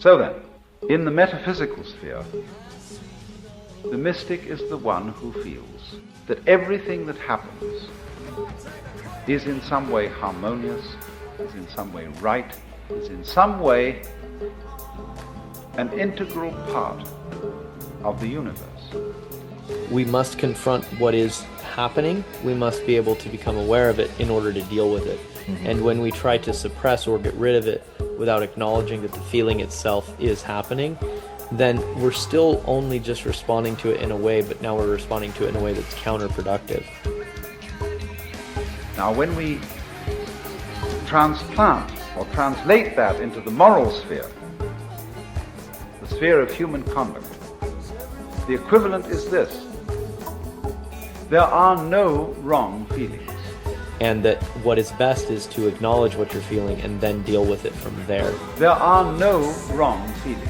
So then, in the metaphysical sphere, the mystic is the one who feels that everything that happens is in some way harmonious, is in some way right, is in some way an integral part of the universe. We must confront what is happening. We must be able to become aware of it in order to deal with it. Mm-hmm. And when we try to suppress or get rid of it without acknowledging that the feeling itself is happening, then we're still only just responding to it in a way, but now we're responding to it in a way that's counterproductive. Now, when we transplant or translate that into the moral sphere, the sphere of human conduct, the equivalent is this: there are no wrong feelings. And that what is best is to acknowledge what you're feeling and then deal with it from there. There are no wrong feelings.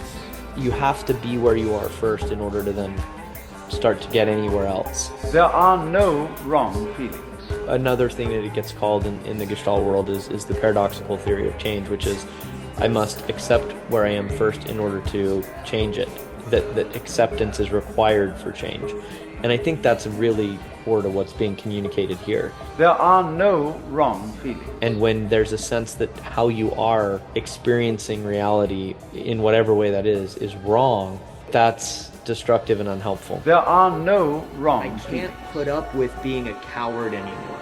You have to be where you are first in order to then start to get anywhere else. There are no wrong feelings. Another thing that it gets called in the Gestalt world is the paradoxical theory of change, which is I must accept where I am first in order to change it. That acceptance is required for change. And I think that's really core to what's being communicated here. There are no wrong feelings. And when there's a sense that how you are experiencing reality in whatever way that is wrong, that's destructive and unhelpful. There are no wrong feelings. I can't put up with being a coward anymore.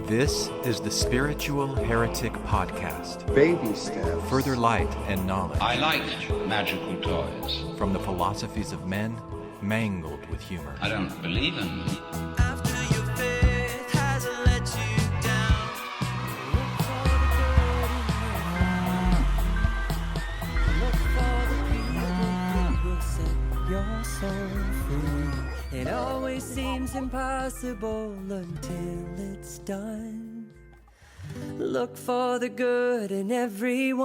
This is the Spiritual Heretic podcast. Baby steps. Further light and knowledge. I liked magical toys. From the philosophies of men, mangled with humor. I don't believe in them. After your faith has let you down, look for the people who will set your soul free. It always seems impossible until it's done. Look for the good in everyone.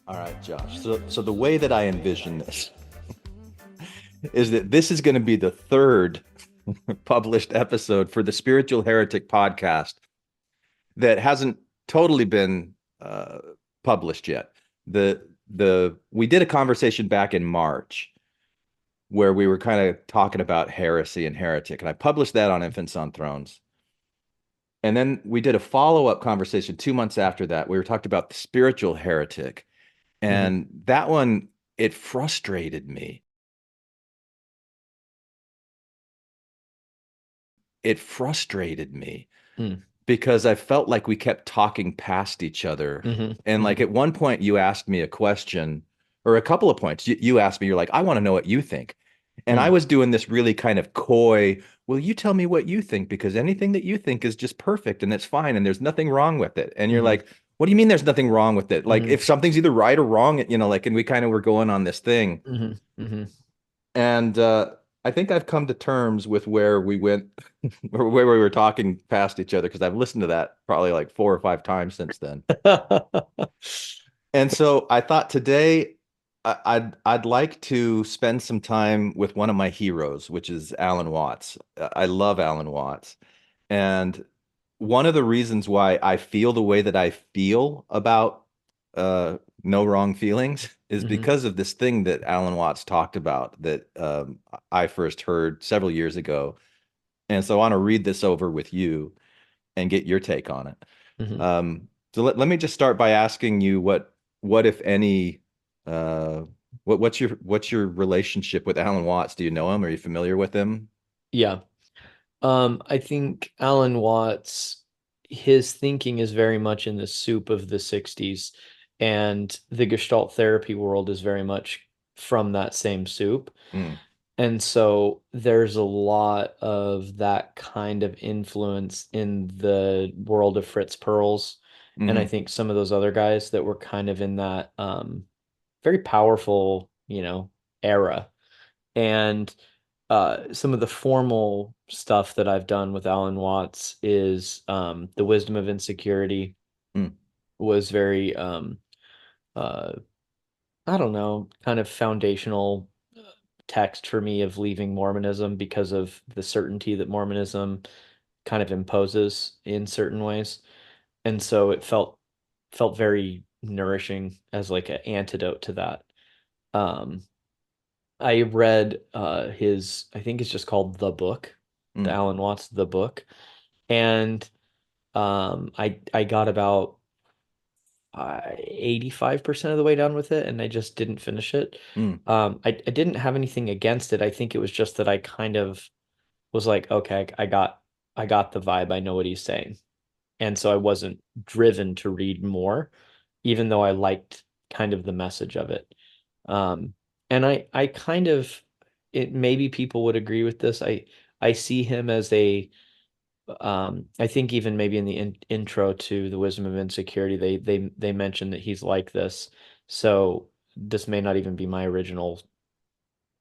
All right, Josh. So the way that I envision this is that this is going to be the third published episode for the Spiritual Heretic podcast that hasn't totally been published yet. We did a conversation back in March where we were kind of talking about heresy and heretic, and I published that on Infants on Thrones. And then we did a follow-up conversation 2 months after that. We were talking about the spiritual heretic, and that one, it frustrated me. Because I felt like we kept talking past each other. And like at one point you asked me a question, or a couple of points, you asked me, you're like, I want to know what you think. And I was doing this really kind of coy, well, you tell me what you think, because anything that you think is just perfect and it's fine and there's nothing wrong with it. And you're like, what do you mean there's nothing wrong with it? Like if something's either right or wrong, you know, like, and we kind of were going on this thing. And I think I've come to terms with where we went, where we were talking past each other, because I've listened to that probably like 4 or 5 times since then. And so I thought today I'd like to spend some time with one of my heroes, which is Alan Watts. I love Alan Watts. And one of the reasons why I feel the way that I feel about no wrong feelings is because of this thing that Alan Watts talked about that I first heard several years ago. And so I want to read this over with you and get your take on it. So let me just start by asking you what if any, what's your relationship with Alan Watts? Do you know him? Are you familiar with him? Yeah. I think Alan Watts, his thinking is very much in the soup of the 60s, and the Gestalt therapy world is very much from that same soup. And so there's a lot of that kind of influence in the world of Fritz Perls. And I think some of those other guys that were kind of in that very powerful, era. And some of the formal stuff that I've done with Alan Watts is The Wisdom of Insecurity was very I don't know, kind of foundational text for me of leaving Mormonism because of the certainty that Mormonism kind of imposes in certain ways. And so it felt very nourishing as like an antidote to that. Um, I read his, I think it's just called The Book, the Mm, Alan Watts The Book. And I got about 85% of the way done with it, and I just didn't finish it. mm, I didn't have anything against it. I think it was just that I kind of was like, okay, I got the vibe. I know what he's saying. And so I wasn't driven to read more, even though I liked kind of the message of it. Um, and I kind of it maybe people would agree with this. I see him as a I think even maybe in the intro to the Wisdom of Insecurity, they mention that he's like this. So this may not even be my original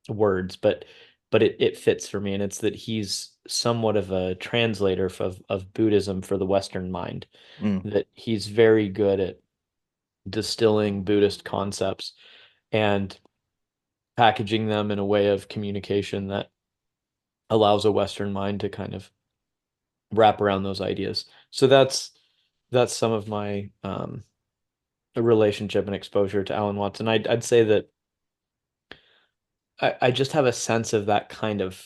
words, but it fits for me, and it's that he's somewhat of a translator of Buddhism for the Western mind. mm, That he's very good at distilling Buddhist concepts and packaging them in a way of communication that allows a Western mind to kind of wrap around those ideas. So that's some of my relationship and exposure to Alan Watson. I'd say that I just have a sense of that kind of,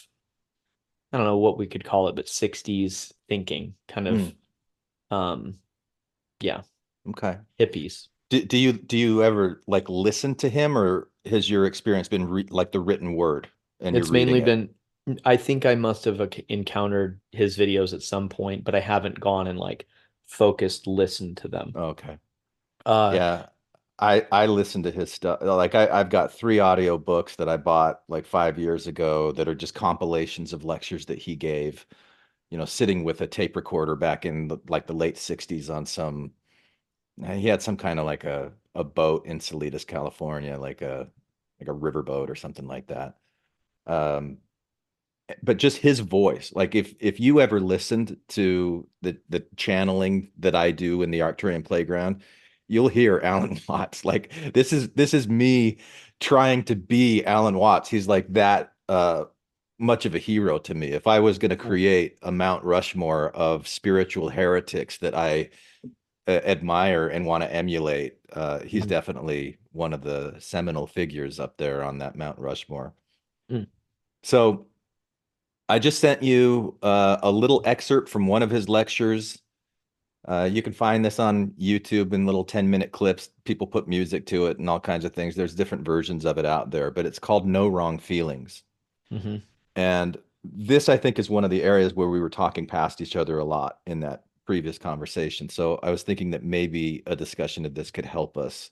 I don't know what we could call it, but 60s thinking, kind of mm. um yeah, Okay. hippies. Do you ever like listen to him, or has your experience been like the written word and you're It's reading mainly it? been, I think I must have encountered his videos at some point, but I haven't gone and like focused listened to them. Okay. Uh Yeah. I listen to his stuff. Like I've got 3 audio books that I bought like 5 years ago that are just compilations of lectures that he gave, sitting with a tape recorder back in like the late 60s on some, he had some kind of like a boat in Salinas, California, like a riverboat or something like that. Um, but just his voice, like if you ever listened to the channeling that I do in the Arcturian playground, you'll hear Alan Watts. Like this is me trying to be Alan Watts. He's like that much of a hero to me. If I was going to create a Mount Rushmore of spiritual heretics that I admire and want to emulate, he's mm, definitely one of the seminal figures up there on that Mount Rushmore. mm. So I just sent you a little excerpt from one of his lectures. You can find this on YouTube in little 10-minute clips. People put music to it and all kinds of things. There's different versions of it out there, but it's called No Wrong Feelings. Hmm. And this, I think, is one of the areas where we were talking past each other a lot in that previous conversation. So I was thinking that maybe a discussion of this could help us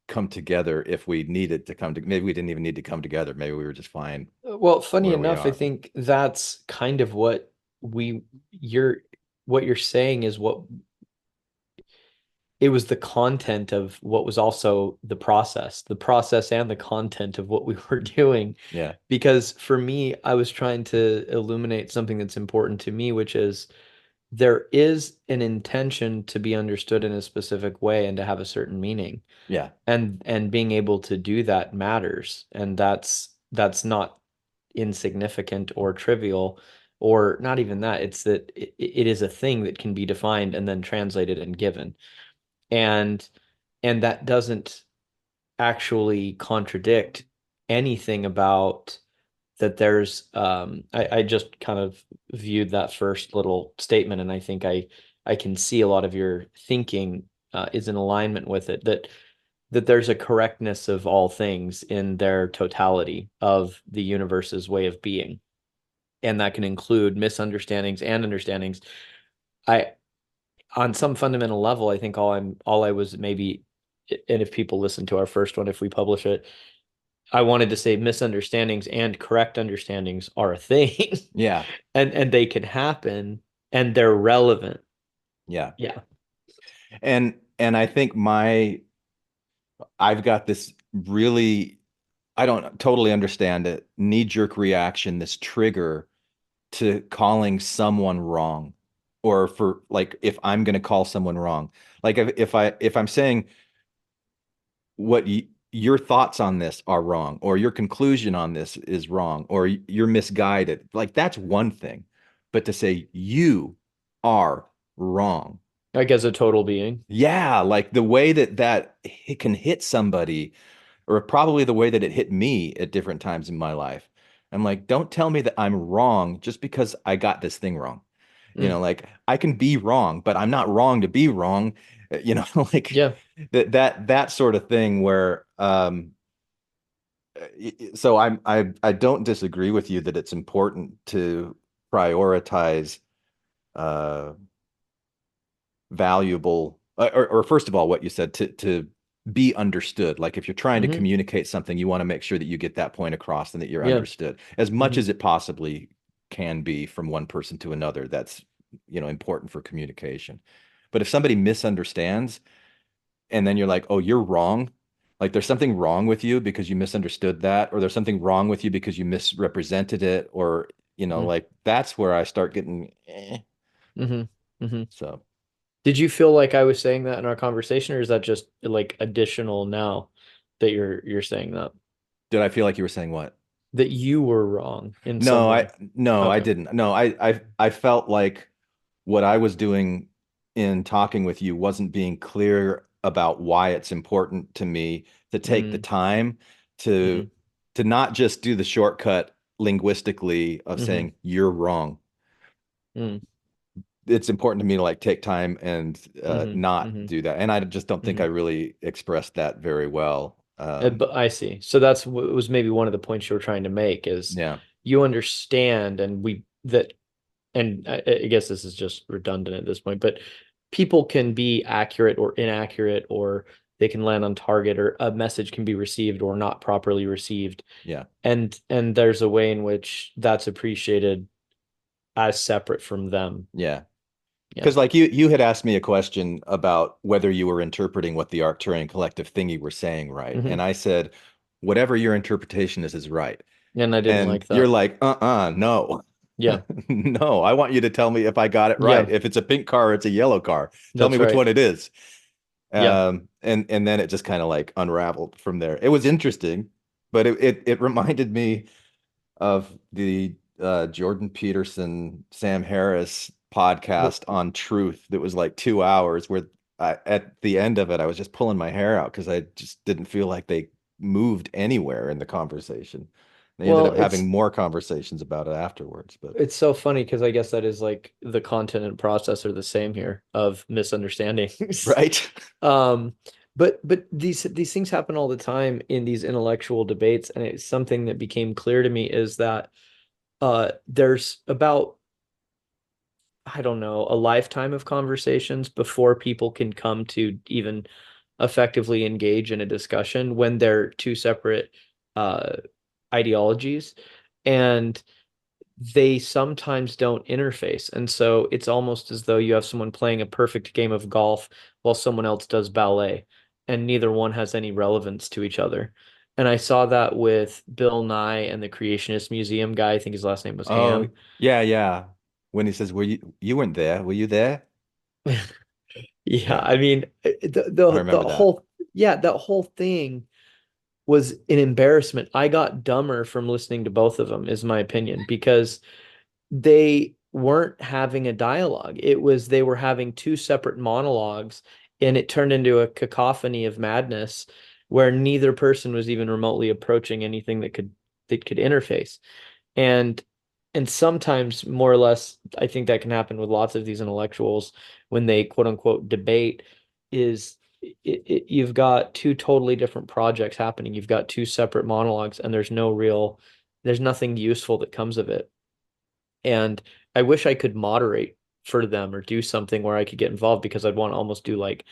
come together if we needed to come to, maybe we didn't even need to come together. Maybe we were just fine Well, funny where we enough, I are. think that's kind of what we you're what you're saying is what it was, the content of what was also the process and the content of what we were doing. Yeah. Because for me, I was trying to illuminate something that's important to me, which is there is an intention to be understood in a specific way and to have a certain meaning. Yeah. And being able to do that matters. And that's not insignificant or trivial, or not even that. It's that it is a thing that can be defined and then translated and given. And that doesn't actually contradict anything about that there's I just kind of viewed that first little statement, and I think I can see a lot of your thinking is in alignment with it, that there's a correctness of all things in their totality of the universe's way of being, and that can include misunderstandings and understandings. I On some fundamental level, I think all I was maybe, and if people listen to our first one, if we publish it, I wanted to say misunderstandings and correct understandings are a thing. Yeah. And they can happen and they're relevant. Yeah. Yeah. And I think I've got this really, I don't totally understand it, knee-jerk reaction, this trigger to calling someone wrong, or for like if I'm going to call someone wrong. Like if I'm saying what your thoughts on this are wrong, or your conclusion on this is wrong, or you're misguided. Like that's one thing. But to say you are wrong. Like as a total being. Yeah, like the way that it can hit somebody, or probably the way that it hit me at different times in my life. I'm like, don't tell me that I'm wrong just because I got this thing wrong. Mm. Like I can be wrong, but I'm not wrong to be wrong. Like Yeah. that sort of thing where so I don't disagree with you that it's important to prioritize uh valuable or first of all what you said to be understood. Like if you're trying to Hmm. communicate something, you want to make sure that you get that point across and that you're Yeah. understood as much Hmm. as it possibly can be from one person to another. That's important for communication. But if somebody misunderstands and then you're like, oh, you're wrong, like there's something wrong with you because you misunderstood that, or there's something wrong with you because you misrepresented it, or like that's where I start getting Hmm. Hmm. so. Did you feel like I was saying that in our conversation, or is that just like additional now that you're saying that Did I feel like you were saying what? that you were wrong in some No, way? I Okay. didn't. No, I felt like what I was doing in talking with you wasn't being clear about why it's important to me to take the Mm, time to mm, not just do the shortcut linguistically of mm, saying you're wrong. mm, It's important to me to like take time and not mm, do that. And I just don't think I mm. really expressed that very well. But I see. So that's what was maybe one of the points you were trying to make is Yeah, you understand, and we that, and I guess this is just redundant at this point, but people can be accurate or inaccurate, or they can land on target, or a message can be received or not properly received. yeah. And there's a way in which that's appreciated as separate from them. Yeah. Yeah. Because like you had asked me a question about whether you were interpreting what the Arcturian collective thingy were saying right. Hmm. And I said, whatever your interpretation is right. And I didn't And like you're that. like, no. Yeah. No, I want you to tell me if I got it right. Yeah. If it's a pink car or it's a yellow car, tell me That's which right. one it is. Yeah. And then it just kind of like unraveled from there. It was interesting, but it reminded me of the Jordan Peterson, Sam Harris podcast on truth that was like 2 hours where at the end of it, I was just pulling my hair out because I just didn't feel like they moved anywhere in the conversation. They ended Well, up having more conversations about it afterwards, but it's so funny because I guess that is like the content and process are the same here of misunderstandings. right. Um, but these things happen all the time in these intellectual debates, and it's something that became clear to me is that there's about, I don't know, a lifetime of conversations before people can come to even effectively engage in a discussion when they're two separate uh ideologies. And they sometimes don't interface. And so it's almost as though you have someone playing a perfect game of golf while someone else does ballet, and neither one has any relevance to each other. And I saw that with Bill Nye and the Creationist Museum guy. I think his last name was Oh, Ham. yeah, yeah. When he says, "Were you weren't there? Were you there?" Yeah, Yeah, I mean, I the remember that. whole, yeah, that whole thing was an embarrassment. I got dumber from listening to both of them, is my opinion, because they weren't having a dialogue. It was they were having two separate monologues, and it turned into a cacophony of madness where neither person was even remotely approaching anything that could interface. And and sometimes more or less, I think that can happen with lots of these intellectuals when they quote unquote debate is you've got two totally different projects happening. You've got two separate monologues, and there's nothing useful that comes of it. And I wish I could moderate for them or do something where I could get involved, because I'd want to almost do like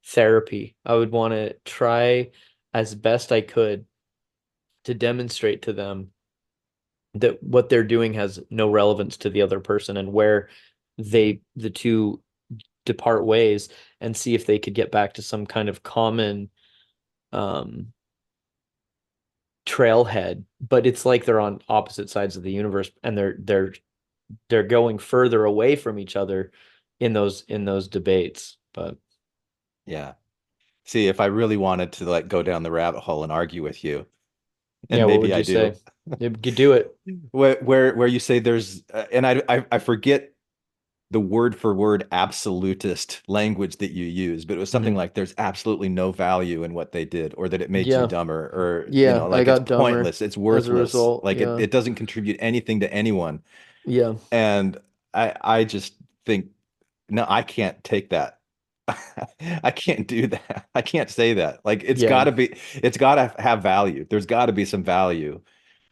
therapy. I would want to try as best I could to demonstrate to them that what they're doing has no relevance to the other person, and where the two depart ways, and see if they could get back to some kind of common um trailhead. But it's like they're on opposite sides of the universe, and they're going further away from each other in those debates. But Yeah. See, if I really wanted to like go down the rabbit hole and argue with you, and Yeah, what maybe would I you do, say? You could do it. where you say there's, and I forget the word for word absolutist language that you use, but it was something Mhm. like there's absolutely no value in what they did, or that it made you Yeah. dumber, or Yeah, I like it's got dumber pointless, it's as a worthless, result. like Yeah. it doesn't contribute anything to anyone. Yeah. And I just think, no, I can't take that. I can't do that. I can't say that. Like Yeah. it's gotta have value. There's gotta be some value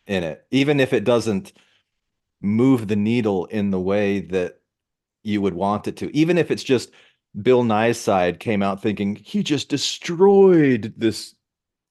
in it, even if it doesn't move the needle in the way that you would want it to. Even if it's just Bill Nye's side came out thinking he just destroyed this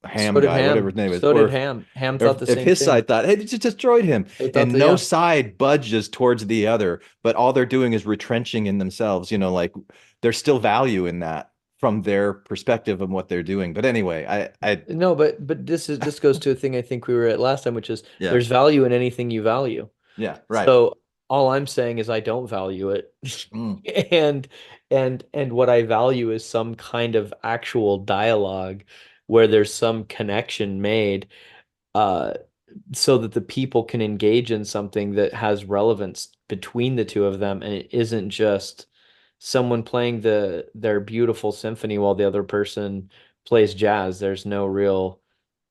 So Ham did guy, whatever his Ham. name is, So did Ham. Ham or thought the if same his thing. side thought, hey, it just destroyed him, They thought and that, no yeah. side budges towards the other, but all they're doing is retrenching in themselves, like there's still value in that from their perspective of what they're doing. But anyway, No, but this goes to a thing I think we were at last time, which is yeah, there's value in anything you value. yeah, right. So all I'm saying is I don't value it. Mm, And and what I value is some kind of actual dialogue where there's some connection made, uh so that the people can engage in something that has relevance between the two of them, and it isn't just someone playing their beautiful symphony while the other person plays jazz. There's no real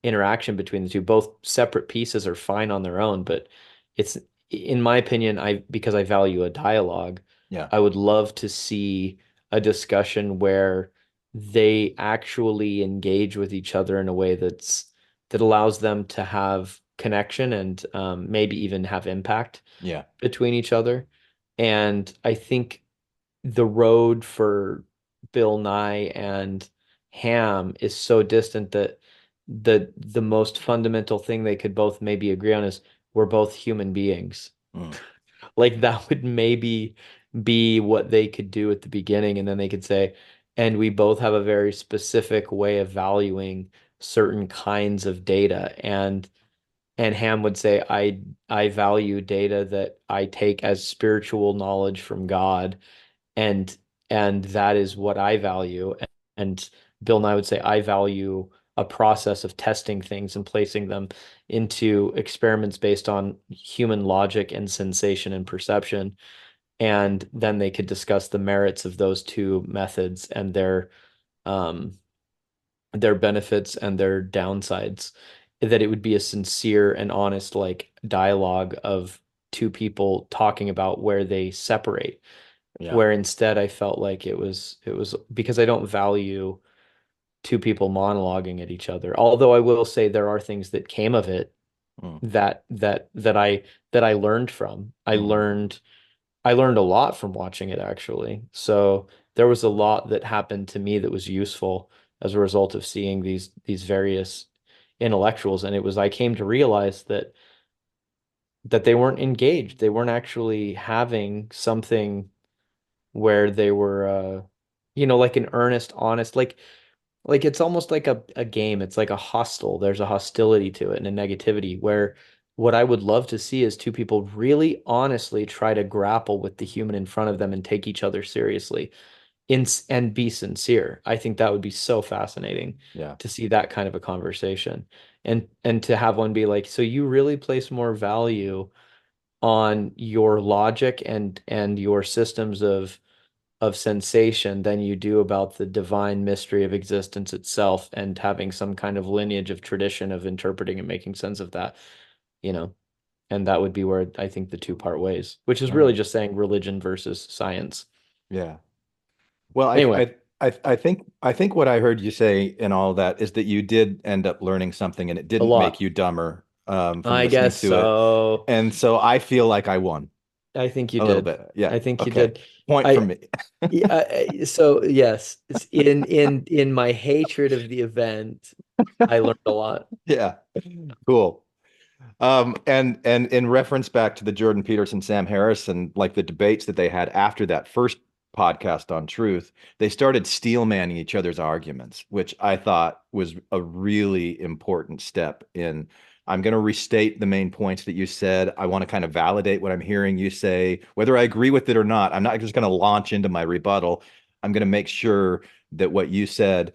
interaction between the two. Both separate pieces are fine on their own, but it's, in my opinion, because I value a dialogue, yeah, I would love to see a discussion where they actually engage with each other in a way that allows them to have connection and maybe even have impact yeah, between each other. And I think the road for Bill Nye and Ham is so distant that the most fundamental thing they could both maybe agree on is we're both human beings. mm, Like that would maybe be what they could do at the beginning, and then they could say, and we both have a very specific way of valuing certain kinds of data. And Ham would say, I value data that I take as spiritual knowledge from God, and that is what I value. And Bill Nye would say, I value a process of testing things and placing them into experiments based on human logic and sensation and perception. And then they could discuss the merits of those two methods and um, their benefits and their downsides. That it would be a sincere and honest like dialogue of two people talking about where they separate, yeah, where instead I felt like it was because I don't value two people monologuing at each other. Although I will say there are things that came of it mm, that I learned from. mhm, I learned a lot from watching it actually. So there was a lot that happened to me that was useful as a result of seeing these various intellectuals. And it was, I came to realize that they weren't engaged. They weren't actually having something where they were like an earnest, honest, like it's almost like a game. It's like a hostile. There's a hostility to it and a negativity where what I would love to see is two people really honestly try to grapple with the human in front of them and take each other seriously and be sincere. I think that would be so fascinating yeah, to see that kind of a conversation, and to have one be like, so you really place more value on your logic and your systems of sensation than you do about the divine mystery of existence itself, and having some kind of lineage of tradition of interpreting and making sense of that, you know. And that would be where I think the two part ways, which is really right, just saying religion versus science. yeah. Well, Anyway, I think what I heard you say in all that is that you did end up learning something, and it a didn't make lot. you dumber from I listening guess to it. so. And so I feel like I won I think you a little did. bit. Yeah. I think you Okay. did. Point for I me. Yeah, so yes, in my hatred of the event, I learned a lot. Yeah. Cool. And in reference back to the Jordan Peterson, Sam Harrison, like the debates that they had after that first podcast on truth, they started steel manning each other's arguments, which I thought was a really important step in. I'm going to restate the main points that you said. I want to kind of validate what I'm hearing you say, whether I agree with it or not. I'm not just going to launch into my rebuttal. I'm going to make sure that what you said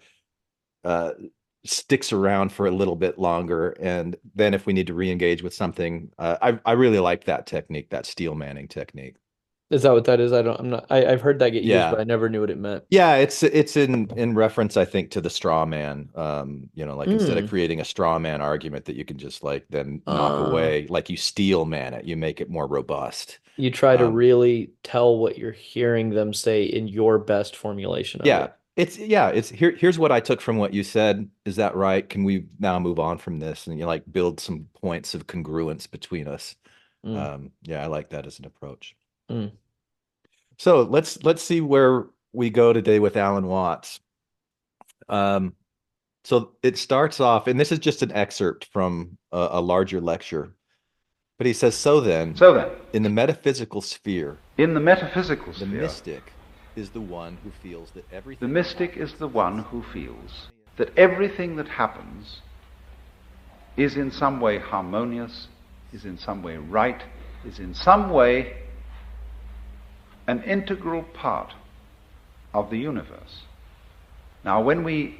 sticks around for a little bit longer, and then if we need to re-engage with something, I really like that technique, that steel manning technique. Is that what that is? I've heard that get used, Yeah. but I never knew what it meant. Yeah, it's in reference, I think, to the straw man. Like instead of Mm. creating a straw man argument that you can just like then knock away, like you steel man it, you make it more robust. You try to Um, really tell what you're hearing them say in your best formulation of yeah, it. it's here's what I took from what you said. Is that right? Can we now move on from this and you like build some points of congruence between us? Mm. Yeah, I like that as an approach. Mm. So let's see where we go today with Alan Watts. Um, So it starts off, and this is just an excerpt from a larger lecture, but he says, so then, in the metaphysical sphere, in the metaphysical the sphere, mystic is the one who feels that the everything mystic is the one who feels that everything that happens is in some way harmonious, is in some way right, is in some way an integral part of the universe. Now, when we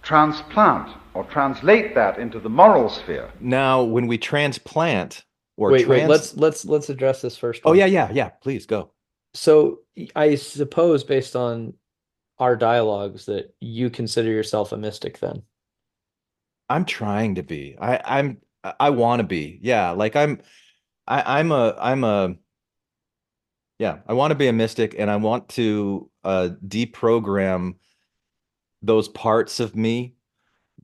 transplant or translate that into the moral sphere. Now, when we transplant or Wait, let's address this first Oh, one. yeah, please go. So I suppose based on our dialogues that you consider yourself a mystic then. I'm trying to be. I want to be. Yeah, like I'm a yeah, I want to be a mystic, and I want to deprogram those parts of me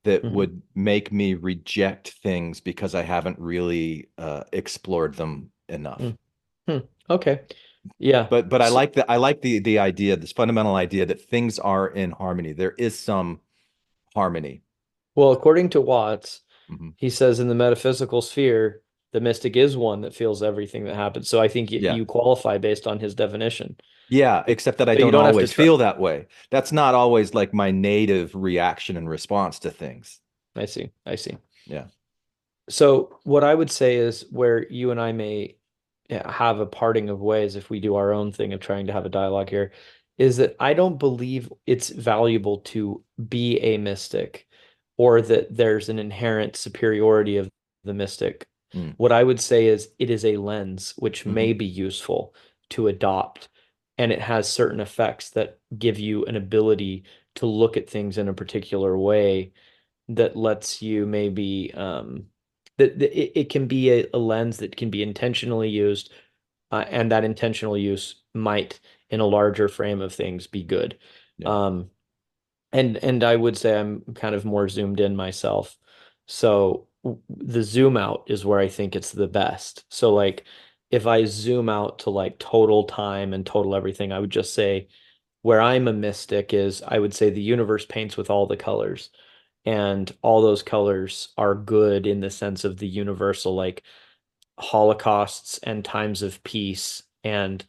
that Mhm. would make me reject things because I haven't really explored them enough. Mm. Hmm. Okay. Yeah. But I like the idea, this fundamental idea that things are in harmony. There is some harmony. Well, according to Watts, Mhm. he says in the metaphysical sphere, the mystic is one that feels everything that happens. So I think Yeah. you qualify based on his definition. Yeah, except that I But you don't don't have to always try. feel that way. That's not always like my native reaction and response to things. I see. I see. Yeah. So what I would say is where you and I may have a parting of ways if we do our own thing of trying to have a dialogue here, is that I don't believe it's valuable to be a mystic or that there's an inherent superiority of the mystic. Mm. What I would say is it is a lens which Mhm. may be useful to adopt, and it has certain effects that give you an ability to look at things in a particular way that lets you maybe it can be a lens that can be intentionally used, and that intentional use might, in a larger frame of things, be good. Yeah. And I would say I'm kind of more zoomed in myself. So the zoom out is where I think it's the best. So like if I zoom out to like total time and total everything, I would just say where I'm a mystic is I would say the universe paints with all the colors, and all those colors are good in the sense of the universal, like holocausts and times of peace and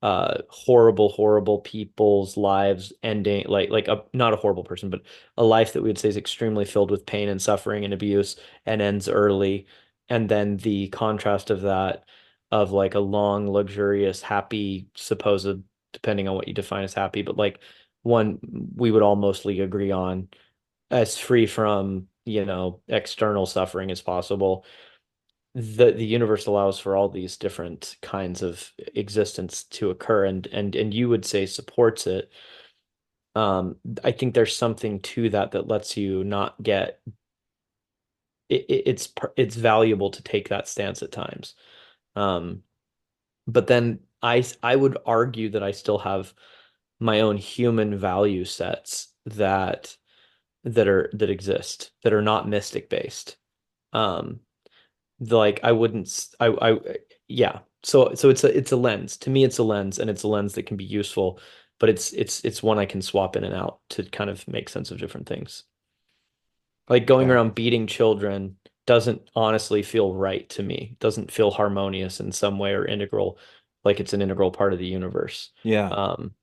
horrible people's lives ending, like a not a horrible person, but a life that we would say is extremely filled with pain and suffering and abuse and ends early. And then the contrast of that, of like a long, luxurious, happy, supposed, depending on what you define as happy, but like one we would all mostly agree on as free from, external suffering as possible. The universe allows for all these different kinds of existence to occur, and you would say supports it. I think there's something to that that lets you not get it's valuable to take that stance at times. Um, but then I would argue that I still have my own human value sets that exist that are not mystic based. Um, like I wouldn't I yeah. So it's a lens. To me, it's a lens, and it's a lens that can be useful, but it's one I can swap in and out to kind of make sense of different things. Like going Yeah. around beating children doesn't honestly feel right to me. Doesn't feel harmonious in some way or integral, like it's an integral part of the universe. Yeah. Um,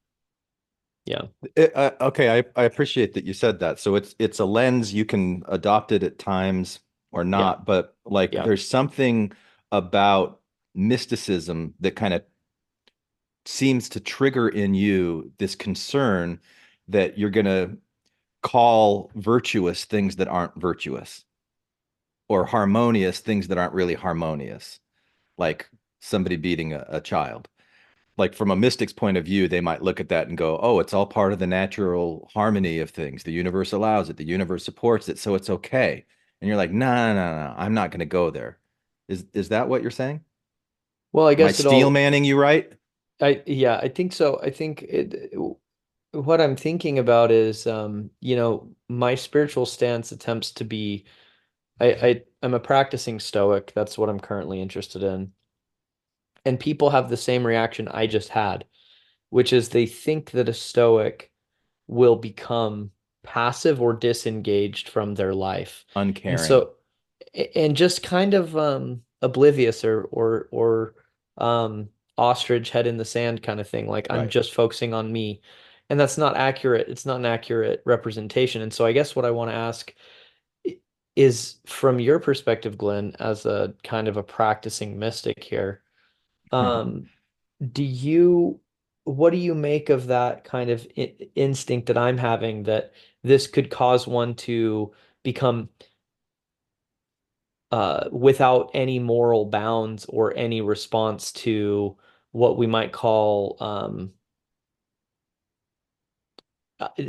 yeah. Okay, I appreciate that you said that. So it's a lens, you can adopt it at times or Yeah. not, but like Yeah. there's something about mysticism that kind of seems to trigger in you this concern that you're gonna call virtuous things that aren't virtuous, or harmonious things that aren't really harmonious, like somebody beating a child. Like from a mystic's point of view, they might look at that and go, oh, it's all part of the natural harmony of things. The universe allows it, the universe supports it, so it's okay. And you're like, no, no, no, no, I'm not going to go there. Is that what you're saying? Well, I Am I guess it all, steel manning you right? yeah, I think so. I think what I'm thinking about is, my spiritual stance attempts to be, I'm a practicing Stoic. That's what I'm currently interested in. And people have the same reaction I just had, which is they think that a Stoic will become passive or disengaged from their life. And Uncaring. so, and just kind of oblivious or ostrich head in the sand kind of thing. Like I'm Right. just focusing on me. And that's not accurate. It's not an accurate representation. And so I guess what I want to ask is from your perspective, Glenn, as a kind of a practicing mystic here, um, do you, what do you make of that kind of instinct that I'm having that this could cause one to become without any moral bounds or any response to what we might call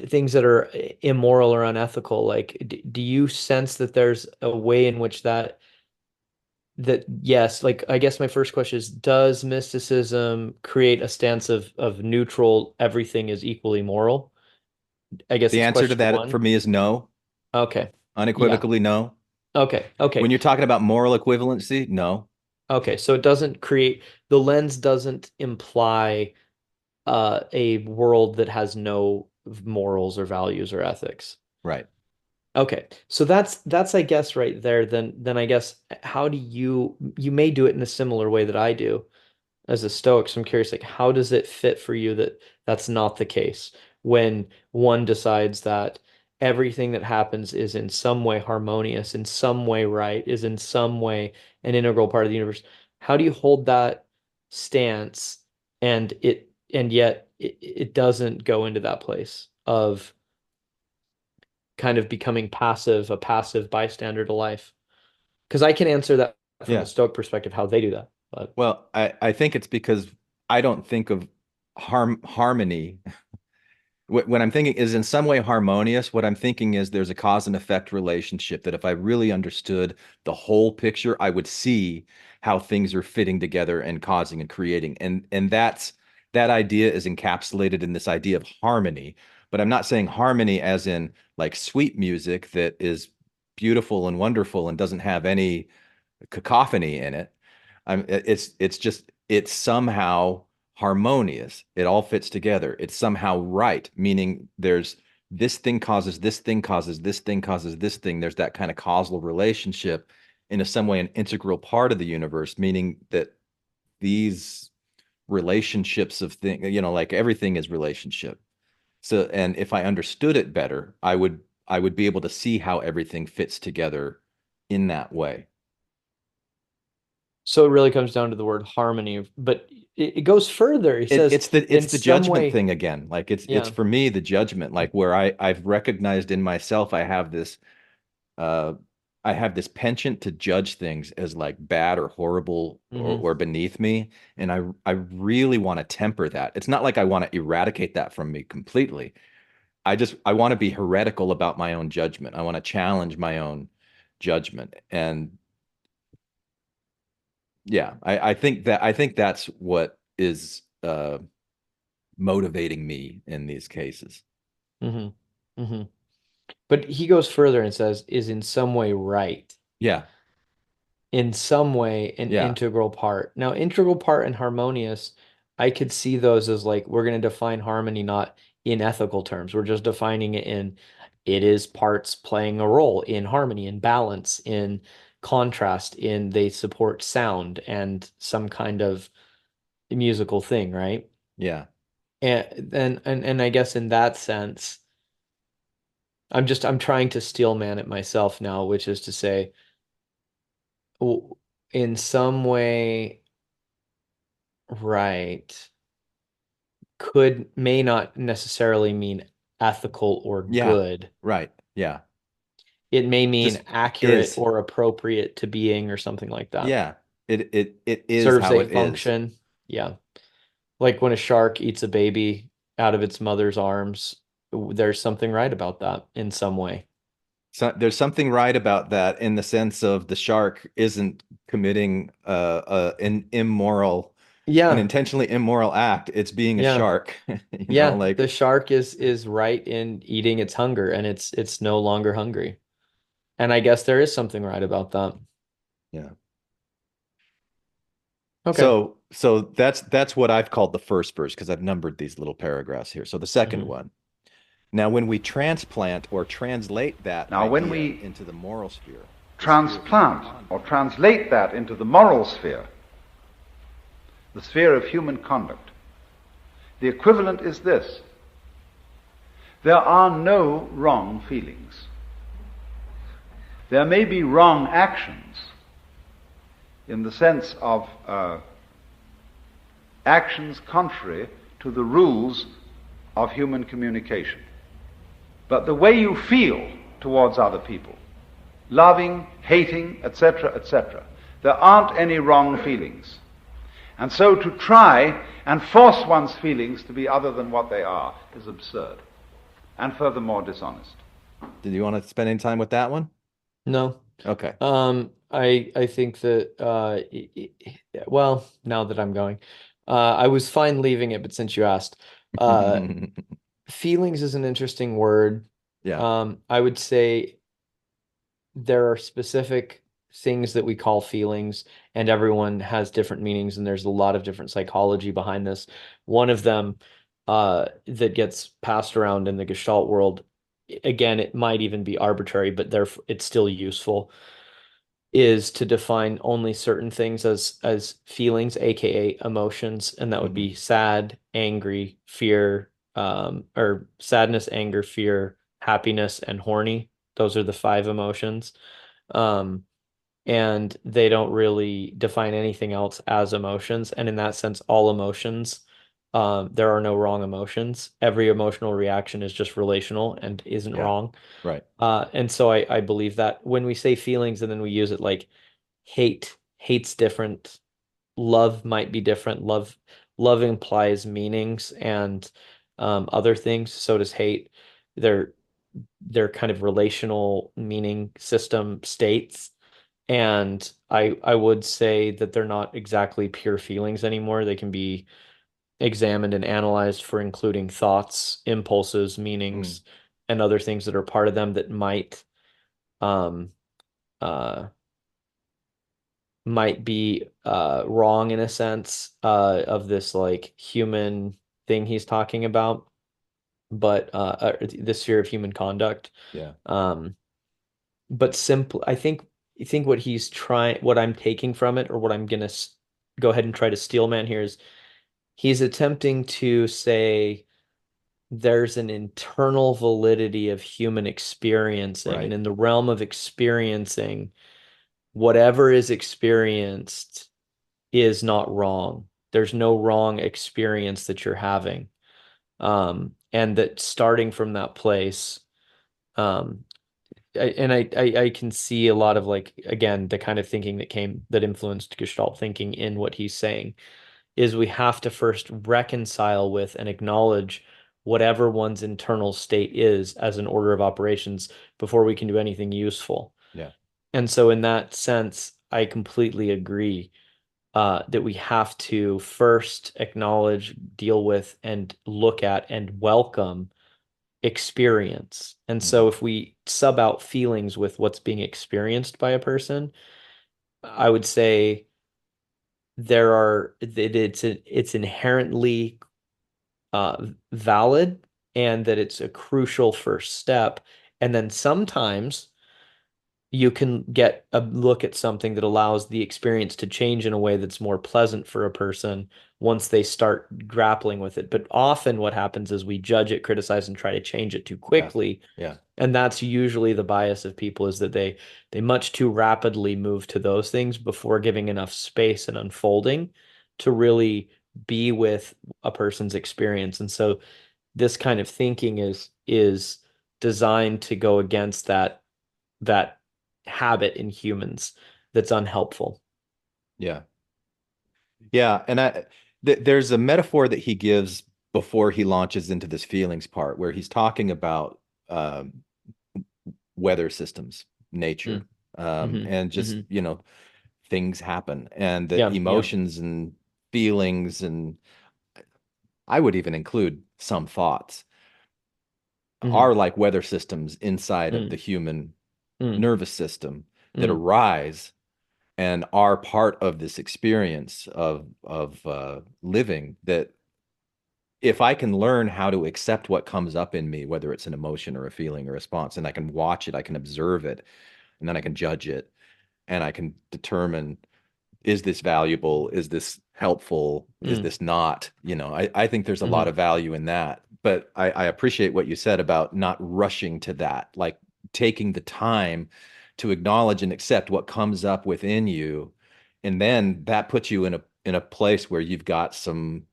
things that are immoral or unethical? Like, do you sense that there's a way in which that yes, like I guess my first question is, does mysticism create a stance of neutral, everything is equally moral? I guess The it's answer to question that for one. me is no, Okay. Yeah. unequivocally no. Okay. Okay. When you're talking about moral equivalency, no. Okay. So it doesn't create, the lens doesn't imply a world that has no morals or values or ethics. Right. Okay. So that's I guess right there. Then I guess how do you may do it in a similar way that I do as a Stoic. So I'm curious, like, how does it fit for you that that's not the case when one decides that everything that happens is in some way harmonious, in some way right, is in some way an integral part of the universe? How do you hold that stance and yet it doesn't go into that place of kind of becoming passive, a passive bystander to life? Because I can answer that from a Yeah. Stoic perspective, how they do that. But Well, I think it's because I don't think of harmony. When I'm thinking is in some way harmonious, what I'm thinking is there's a cause and effect relationship that if I really understood the whole picture, I would see how things are fitting together and causing and creating. And that idea is encapsulated in this idea of harmony. But I'm not saying harmony as in like sweet music that is beautiful and wonderful and doesn't have any cacophony in it. It's just it's somehow harmonious. It all fits together. It's somehow right, meaning there's this thing causes this thing causes this thing causes this thing. There's that kind of causal relationship in some way an integral part of the universe, meaning that these relationships of things, like everything is relationship. So, and if I understood it better, I would be able to see how everything fits together in that way. so it really comes down to the word harmony, but it goes further. He says, It's in the some judgment way, thing again. Like it's yeah. for me the judgment, like where I've recognized in myself uh I have this penchant to judge things as like bad or horrible Hmm. or beneath me. And I really want to temper that. It's not like I want to eradicate that from me completely. I want to be heretical about my own judgment. I want to challenge my own judgment. And yeah, I think that's what is motivating me in these cases. Hmm. Hmm. But he goes further and says, is in some way right, Yeah, in some way an yeah, integral part. Now, integral part and harmonious, I could see those as like we're going to define harmony not in ethical terms. We're just defining it in it is parts playing a role in harmony, in balance, in contrast, in they support sound and some kind of musical thing, right? yeah. And I guess in that sense, I'm trying to steel man it myself now, which is to say, w- in some way, right, could may not necessarily mean ethical or Yeah. good. Right. Yeah. It may mean Just accurate is. or appropriate to being or something like that. Yeah. It is Serves how a it is. function. Yeah. Like when a shark eats a baby out of its mother's arms, there's something right about that in some way. So there's something right about that in the sense of the shark isn't committing an immoral, an Yeah. intentionally immoral act. It's being a Yeah. shark, Yeah. The like shark is right in eating its hunger, and it's no longer hungry. And I guess there is something right about that. yeah. Okay. So that's what I've called the first verse because I've numbered these little paragraphs here. So the second Mhm. one. Now, when we transplant or translate that Now, when idea we into the moral sphere, transplant or translate that into the moral sphere, the sphere of human conduct, the equivalent is this: there are no wrong feelings. There may be wrong actions in the sense of actions contrary to the rules of human communication. But the way you feel towards other people, loving, hating, etc., etc., there aren't any wrong feelings. And so to try and force one's feelings to be other than what they are is absurd, and furthermore dishonest. did you want to spend any time with that one? No. Okay. I think that well, now that I'm going, I was fine leaving it, but since you asked, uh, feelings is an interesting word. Yeah. I would say there are specific things that we call feelings, and everyone has different meanings, and there's a lot of different psychology behind this. One of them that gets passed around in the Gestalt world, again, it might even be arbitrary, but therefore it's still useful, is to define only certain things as feelings, aka emotions, and that would be sad, angry, fear, or sadness, anger, fear, happiness, and horny. Those are the five emotions. Um, and they don't really define anything else as emotions. And in that sense, all emotions, there are no wrong emotions. Every emotional reaction is just relational and isn't Yeah. wrong. Right. And so I believe that when we say feelings and then we use it like hate's different, love might be different. Love implies meanings and other things. So does hate. They're they're kind of relational meaning system states. And I would say that they're not exactly pure feelings anymore. They can be examined and analyzed for including thoughts, impulses, Mm. meanings, and other things that are part of them that um uh might be wrong in a sense of this like human thing he's talking about, but the sphere of human conduct. Yeah. Um but simple, I think what I'm taking from it, or what I'm gonna go ahead and try to steel man here, is he's attempting to say there's an internal validity of human experiencing, and Right. in the realm of experiencing, whatever is experienced is not wrong. There's no wrong experience that you're having. And that starting from that place, um, I can see a lot of, like, again, the kind of thinking that influenced Gestalt thinking in what he's saying is we have to first reconcile with and acknowledge whatever one's internal state is as an order of operations before we can do anything useful. Yeah. And so in that sense, I completely agree that we have to first acknowledge, deal with, and look at and welcome experience. And so Mhm. if we sub out feelings with what's being experienced by a person, I would say it's inherently valid, and that it's a crucial first step. And then sometimes you can get a look at something that allows the experience to change in a way that's more pleasant for a person once they start grappling with it. But often what happens is we judge it, criticize, and try to change it too Yeah. quickly. Yeah. And that's usually the bias of people, is that they much too rapidly move to those things before giving enough space and unfolding to really be with a person's experience. And so this kind of thinking is designed to go against that habit in humans that's unhelpful. Yeah. Yeah, and there's a metaphor that he gives before he launches into this feelings part where he's talking about weather systems, nature, and just, things happen, and that Yeah, emotions and feelings, and I would even include some thoughts, are like weather systems inside of the human nervous system that arise and are part of this experience of living. That if I can learn how to accept what comes up in me, whether it's an emotion or a feeling or a response, and I can watch it, I can observe it, and then I can judge it, and I can determine, is this valuable? Is this helpful? Is this not? I think there's a lot of value in that. But I appreciate what you said about not rushing to that, like taking the time to acknowledge and accept what comes up within you. And then that puts you in a place where you've got some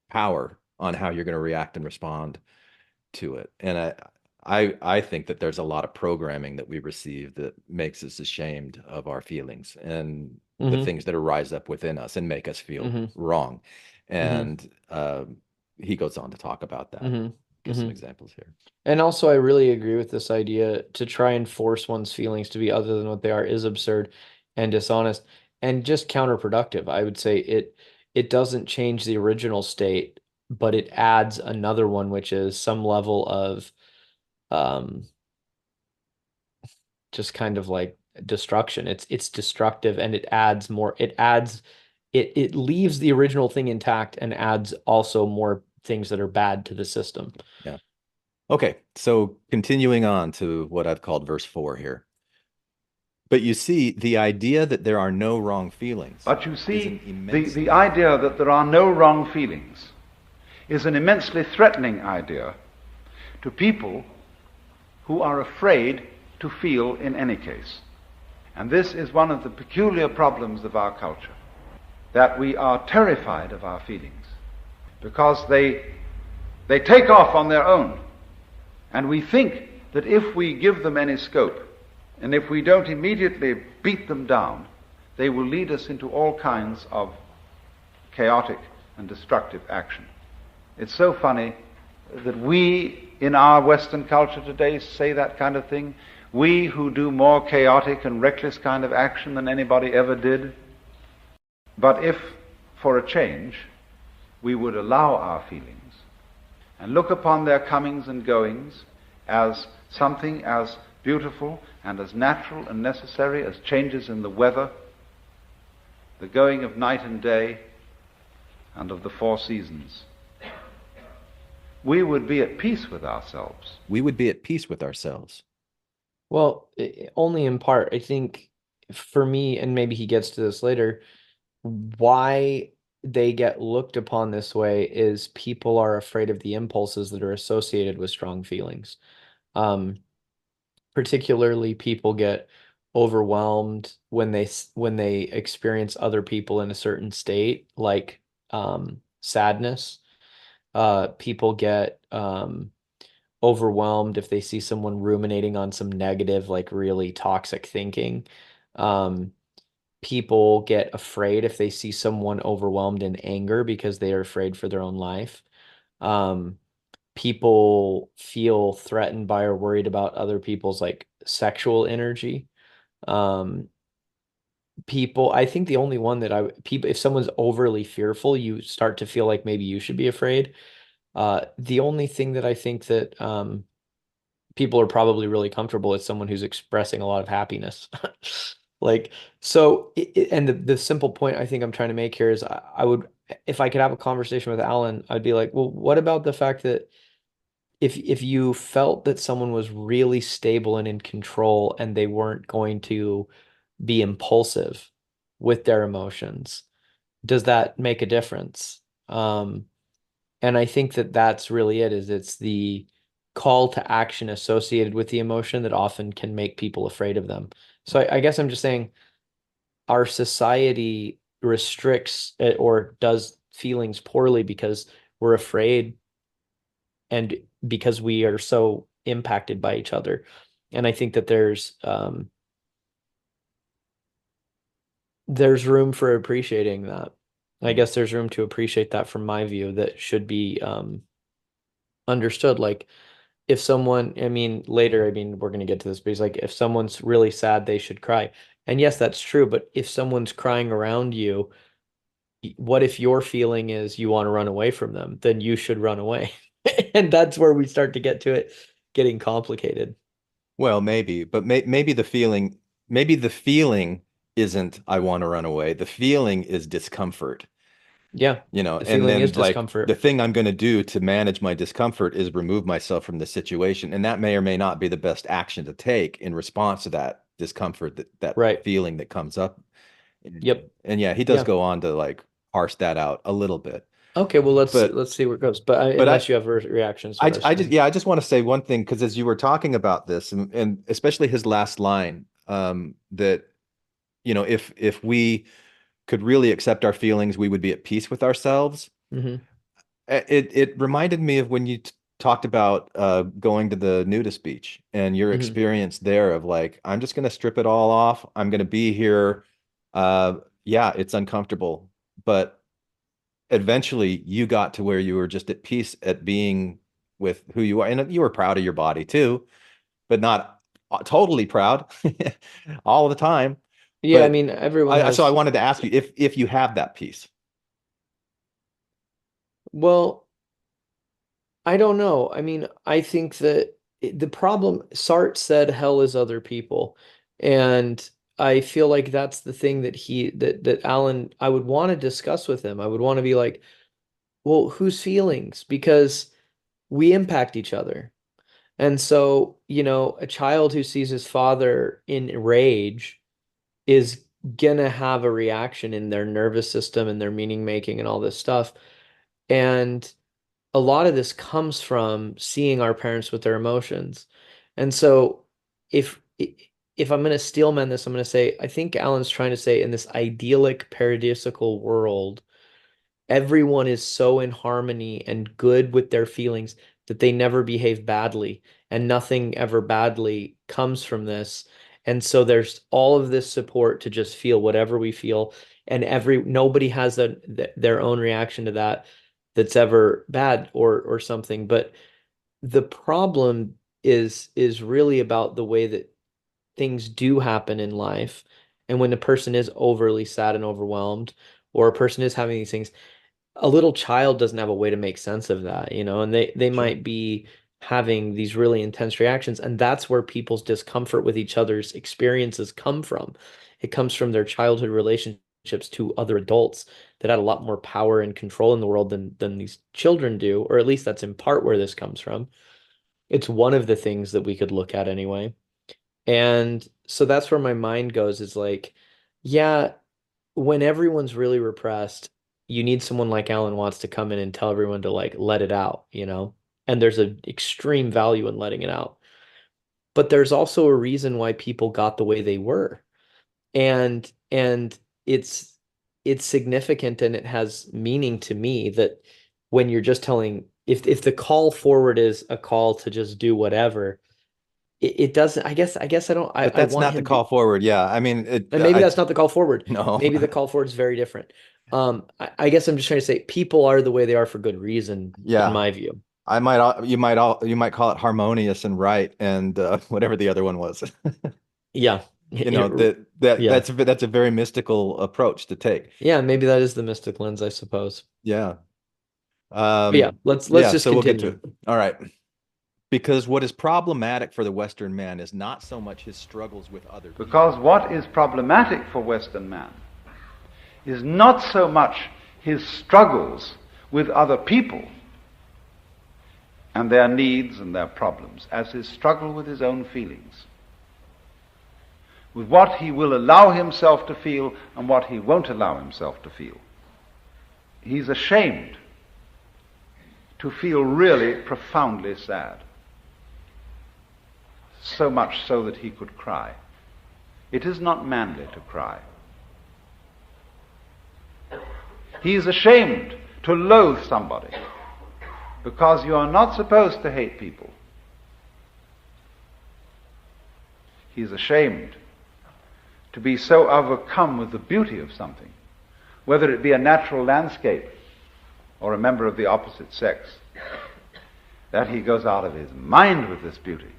power on how you're going to react and respond to it. And I think that there's a lot of programming that we receive that makes us ashamed of our feelings and the things that arise up within us and make us feel wrong. And he goes on to talk about that. Give some examples here. And also, I really agree with this idea to try and force one's feelings to be other than what they are is absurd and dishonest and just counterproductive. I would say it doesn't change the original state, but it adds another one, which is some level of just kind of like destruction. It's destructive, and it adds more. It leaves the original thing intact and adds also more things that are bad to the system. Yeah. Okay, so continuing on to what I've called verse 4 here. But you see, the idea that there are no wrong feelings. But you see, the idea that there are no wrong feelings is an immensely threatening idea to people who are afraid to feel in any case. And this is one of the peculiar problems of our culture, that we are terrified of our feelings because they take off on their own. And we think that if we give them any scope, and if we don't immediately beat them down, they will lead us into all kinds of chaotic and destructive action. It's so funny that we, in our Western culture today, say that kind of thing. We who do more chaotic and reckless kind of action than anybody ever did. But if, for a change, we would allow our feelings and look upon their comings and goings as something as beautiful and as natural and necessary as changes in the weather, the going of night and day, and of the four seasons, we would be at peace with ourselves. We would be at peace with ourselves. Well, only in part. I think for me, and maybe he gets to this later, why they get looked upon this way is people are afraid of the impulses that are associated with strong feelings. Particularly, people get overwhelmed when they experience other people in a certain state, like sadness. People get overwhelmed if they see someone ruminating on some negative, like really toxic thinking. People get afraid if they see someone overwhelmed in anger because they are afraid for their own life. People feel threatened by or worried about other people's like sexual energy. I think the only one that if someone's overly fearful, you start to feel like maybe you should be afraid. The only thing that I think that people are probably really comfortable with someone who's expressing a lot of happiness. And the simple point I think I'm trying to make here is I would, if I could have a conversation with Alan, I'd be like, well, what about the fact that if you felt that someone was really stable and in control and they weren't going to be impulsive with their emotions, does that make a difference? And I think that that's really it's the call to action associated with the emotion that often can make people afraid of them. So I guess I'm just saying our society restricts it or does feelings poorly because we're afraid and because we are so impacted by each other. And I think that there's room for appreciating that. I guess there's room to appreciate that from my view, that should be understood. Like, if someone, I mean, later, I mean, we're going to get to this, but he's like, if someone's really sad, they should cry. And yes, that's true. But if someone's crying around you, what if your feeling is you want to run away from them? Then you should run away. And that's where we start to get to it getting complicated. Well, maybe, but maybe the feeling isn't I want to run away. The feeling is discomfort. Yeah, The the and feeling is then like discomfort. the thing I'm going to do to manage my discomfort is remove myself from the situation. And that may or may not be the best action to take in response to that discomfort, that Right. feeling that comes up. Yep. And yeah, he does Yeah. go on to like parse that out a little bit. Okay, well, let's But see where it goes. But but unless you have reactions to what I was saying. I just want to say one thing, because as you were talking about this, and especially his last line, that if we could really accept our feelings, we would be at peace with ourselves. Hmm. It reminded me of when you talked about going to the nudist beach and your Hmm. experience there of like, I'm just going to strip it all off. I'm going to be here. Yeah, it's uncomfortable, but eventually you got to where you were just at peace at being with who you are. And you were proud of your body too, but not totally proud all the time. Yeah, I But mean, everyone so I has. wanted to ask you if you have that peace. Well, I don't know. I mean, I think that the problem, Sartre said hell is other people. And I feel like that's the thing that Alan, I would want to discuss with him. I would want to be like, well, whose feelings? Because we impact each other. And so, a child who sees his father in rage is gonna have a reaction in their nervous system and their meaning making and all this stuff. And a lot of this comes from seeing our parents with their emotions. And so if if I'm going to steelman this, I'm going to say, I think Alan's trying to say in this idyllic paradisical world, everyone is so in harmony and good with their feelings that they never behave badly, and nothing ever badly comes from this. And so there's all of this support to just feel whatever we feel, and nobody has their own reaction to that that's ever bad or something. But the problem is really about the way that things do happen in life. And when a person is overly sad and overwhelmed, or a person is having these things, a little child doesn't have a way to make sense of that, and they Sure. might be having these really intense reactions, and that's where people's discomfort with each other's experiences come from. It comes from their childhood relationships to other adults that had a lot more power and control in the world than these children do, or at least that's in part where this comes from. It's one of the things that we could look at anyway. And so that's where my mind goes, is like, yeah, when everyone's really repressed, you need someone like Alan Watts to come in and tell everyone to like let it out. And there's an extreme value in letting it out. But there's also a reason why people got the way they were. And it's significant, and it has meaning to me that when you're just telling, if the call forward is a call to just do whatever, it doesn't, I guess But I that's want not the him call to. forward. Yeah, I mean, And maybe that's not the call forward. no. Maybe the call forward is very different. I guess I'm just trying to say people are the way they are for good reason, in Yeah, my view. you might call it harmonious and right, and whatever the other one was. Yeah. Yeah. That's a very mystical approach to take. Yeah, maybe that is the mystic lens, I suppose. Yeah. But yeah, let's Yeah, just so we'll get to continue. it. All right. Because what is problematic for the Western man is not so much his struggles with other people. Because what is problematic for Western man is not so much his struggles with other people and their needs and their problems as his struggle with his own feelings, with what he will allow himself to feel and what he won't allow himself to feel. He's ashamed to feel really profoundly sad, so much so that he could cry. It is not manly to cry. He is ashamed to loathe somebody because you are not supposed to hate people. He is ashamed to be so overcome with the beauty of something, whether it be a natural landscape or a member of the opposite sex, that he goes out of his mind with this beauty.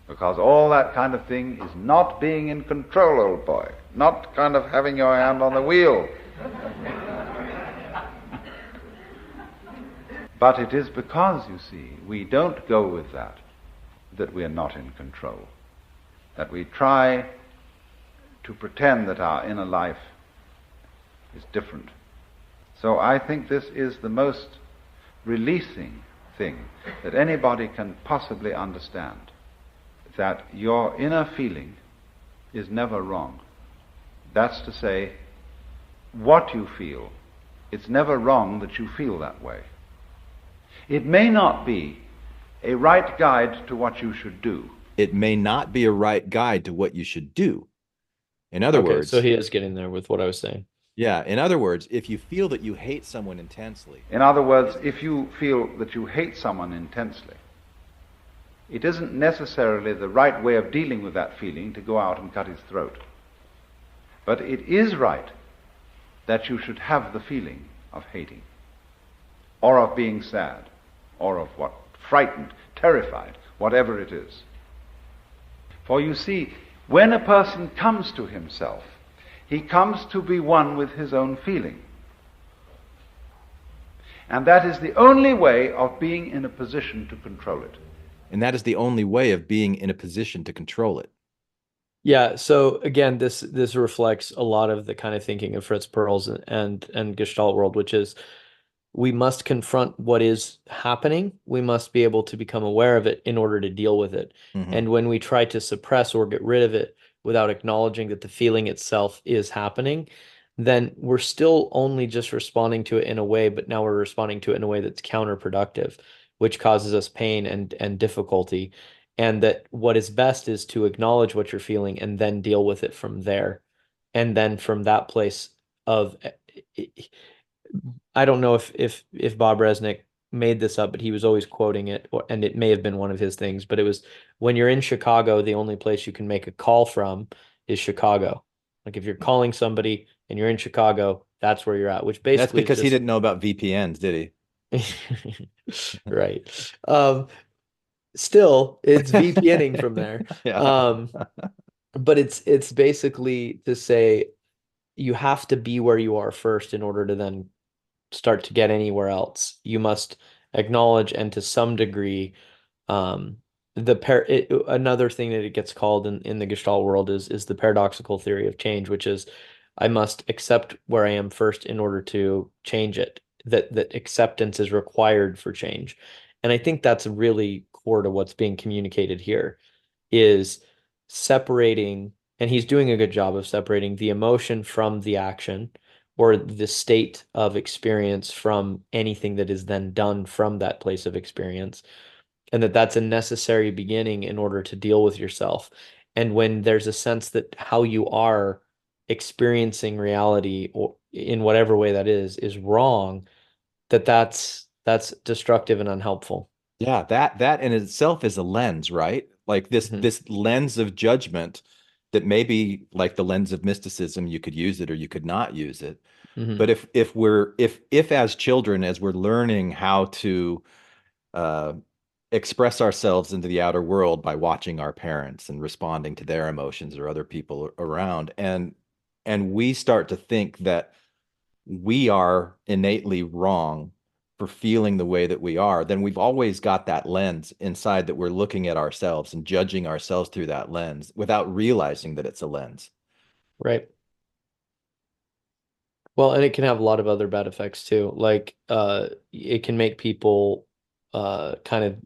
Because all that kind of thing is not being in control, old boy, not kind of having your hand on the wheel. But it is because, you see, we don't go with that we are not in control, that we try to pretend that our inner life is different. So I think this is the most releasing thing that anybody can possibly understand, that your inner feeling is never wrong. That's to say, what you feel, it's never wrong that you feel that way. It may not be a right guide to what you should do. It may not be a right guide to what you should do. In other words, so he is getting there with what I was saying. Yeah, in other words, if you feel that you hate someone intensely. In other words, if you feel that you hate someone intensely, it isn't necessarily the right way of dealing with that feeling to go out and cut his throat. But it is right that you should have the feeling of hating, or of being sad, or of what? Frightened, terrified, whatever it is. For you see, when a person comes to himself, he comes to be one with his own feeling. And that is the only way of being in a position to control it. And that is the only way of being in a position to control it. Yeah, so again, this reflects a lot of the kind of thinking of Fritz Perls and Gestalt world, which is we must confront what is happening. We must be able to become aware of it in order to deal with it. Mhm. And when we try to suppress or get rid of it without acknowledging that the feeling itself is happening, then we're still only just responding to it in a way, but now we're responding to it in a way that's counterproductive, which causes us pain and difficulty. And that what is best is to acknowledge what you're feeling and then deal with it from there. And then from that place of, I don't know if Bob Resnick made this up, but he was always quoting it, and it may have been one of his things, but it was, when you're in Chicago, the only place you can make a call from is Chicago. Like if you're calling somebody and you're in Chicago, that's where you're at, which basically That's because is he didn't know about VPNs, did he? Right. Still, it's VPNing from there. Yeah. But it's basically to say you have to be where you are first in order to then start to get anywhere else. You must acknowledge, and to some degree, another thing that it gets called in the Gestalt world is the paradoxical theory of change, which is I must accept where I am first in order to change it. That acceptance is required for change. And I think that's really core to what's being communicated here, is separating, and he's doing a good job of separating the emotion from the action, or the state of experience from anything that is then done from that place of experience, and that's a necessary beginning in order to deal with yourself. And when there's a sense that how you are experiencing reality, or in whatever way that is wrong, that's destructive and unhelpful. Yeah, that in itself is a lens, right? Like this lens of judgment that may be like the lens of mysticism. You could use it or you could not use it. But if as children, as we're learning how to express ourselves into the outer world by watching our parents and responding to their emotions or other people around, and we start to think that we are innately wrong for feeling the way that we are, then we've always got that lens inside that we're looking at ourselves and judging ourselves through that lens without realizing that it's a lens. Right. Well, and it can have a lot of other bad effects too. Like it can make people kind of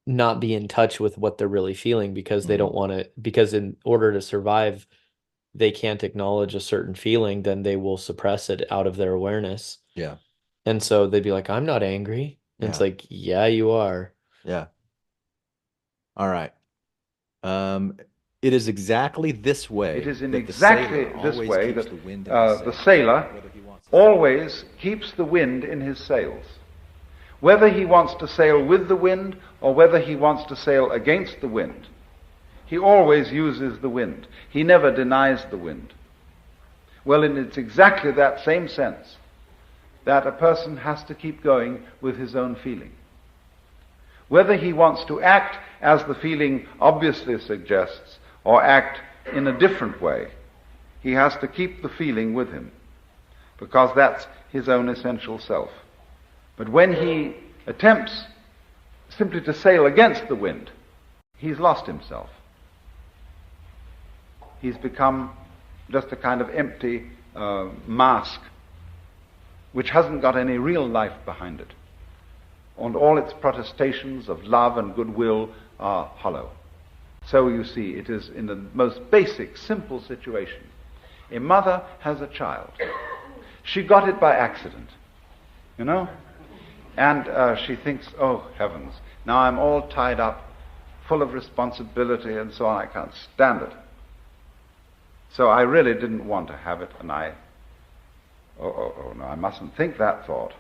not be in touch with what they're really feeling, because they don't want to, because in order to survive, they can't acknowledge a certain feeling, then they will suppress it out of their awareness. Yeah. And so they'd be like, I'm not angry. And it's like, yeah, you are. Yeah. All right. It is exactly this way. It is in that the exactly sailor this always way keeps that the wind in his the sails, sailor whether he wants always keeps the wind in his sails. Whether he wants to sail with the wind or whether he wants to sail against the wind, he always uses the wind. He never denies the wind. Well, and it's exactly that same sense that a person has to keep going with his own feeling. Whether he wants to act as the feeling obviously suggests or act in a different way, he has to keep the feeling with him, because that's his own essential self. But when he attempts simply to sail against the wind, he's lost himself. He's become just a kind of empty mask which hasn't got any real life behind it. And all its protestations of love and goodwill are hollow. So you see, it is in the most basic, simple situation. A mother has a child. She got it by accident, you know? And she thinks, oh, heavens, now I'm all tied up, full of responsibility and so on, I can't stand it. So I really didn't want to have it, and no, I mustn't think that thought.